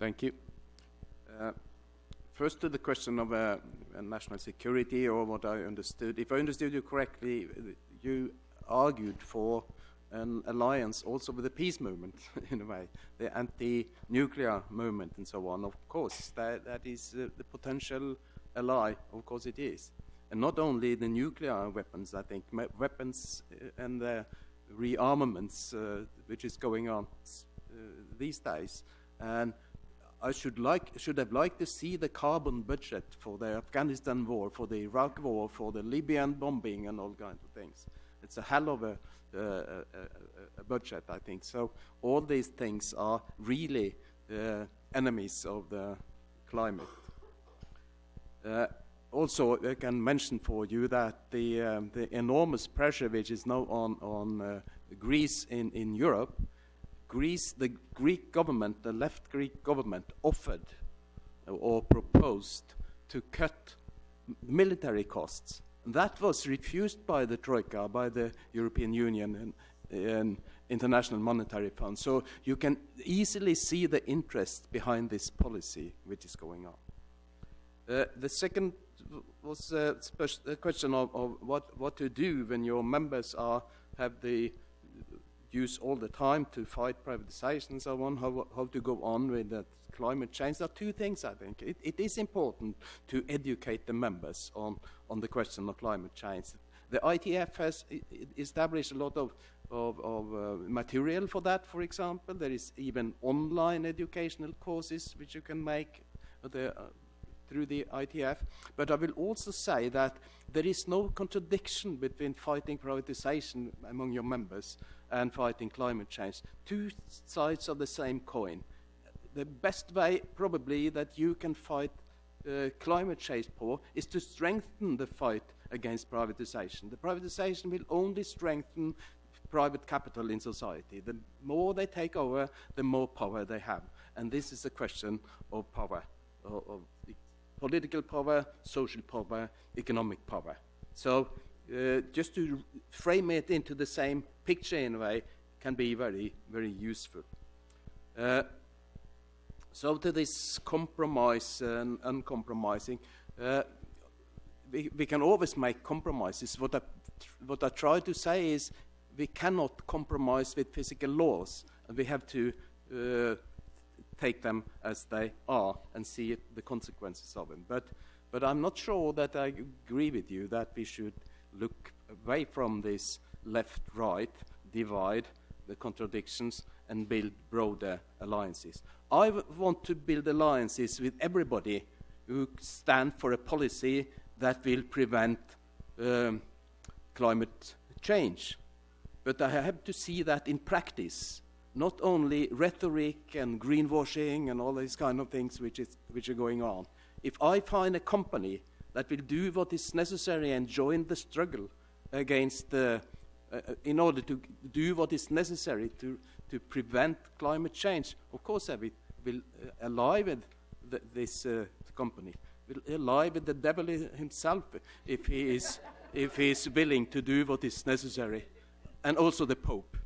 Thank you. First to the question of national security, or what I understood. If I understood you correctly, you argued for an alliance also with the peace movement, in a way, the anti-nuclear movement and so on. Of course, that is the potential ally, of course it is. And not only the nuclear weapons, I think, weapons and the rearmaments which is going on these days. And I should have liked to see the carbon budget for the Afghanistan war, for the Iraq war, for the Libyan bombing and all kinds of things. It's a hell of a budget, I think. So all these things are really enemies of the climate. Also, I can mention for you that the enormous pressure which is now on Greece in Europe, the Greek government, the left Greek government, offered or proposed to cut military costs. That was refused by the Troika, by the European Union and International Monetary Fund. So you can easily see the interest behind this policy which is going on. The second was a question of what to do when your members have the use all the time to fight privatization and so on, how to go on with that climate change. There are two things, I think. It is important to educate the members on the question of climate change. The ITF has established a lot of material for that, for example. There is even online educational courses which you can make through the ITF. But I will also say that there is no contradiction between fighting privatization among your members and fighting climate change. Two sides of the same coin. The best way probably that you can fight climate change for is to strengthen the fight against privatization. The privatization will only strengthen private capital in society. The more they take over, the more power they have. And this is a question of power, of political power, social power, economic power. So just to frame it into the same picture in a way can be very, very useful. So to this compromise and uncompromising, we can always make compromises. What I try to say is we cannot compromise with physical laws, and we have to take them as they are and see the consequences of them. But I'm not sure that I agree with you that we should look away from this left-right divide, the contradictions, and build broader alliances. I want to build alliances with everybody who stand for a policy that will prevent climate change. But I have to see that in practice, not only rhetoric and greenwashing and all these kind of things which are going on. If I find a company that will do what is necessary and join the struggle against in order to do what is necessary to prevent climate change, of course I will ally with this company. Will ally with the devil himself if he is willing to do what is necessary, and also the Pope.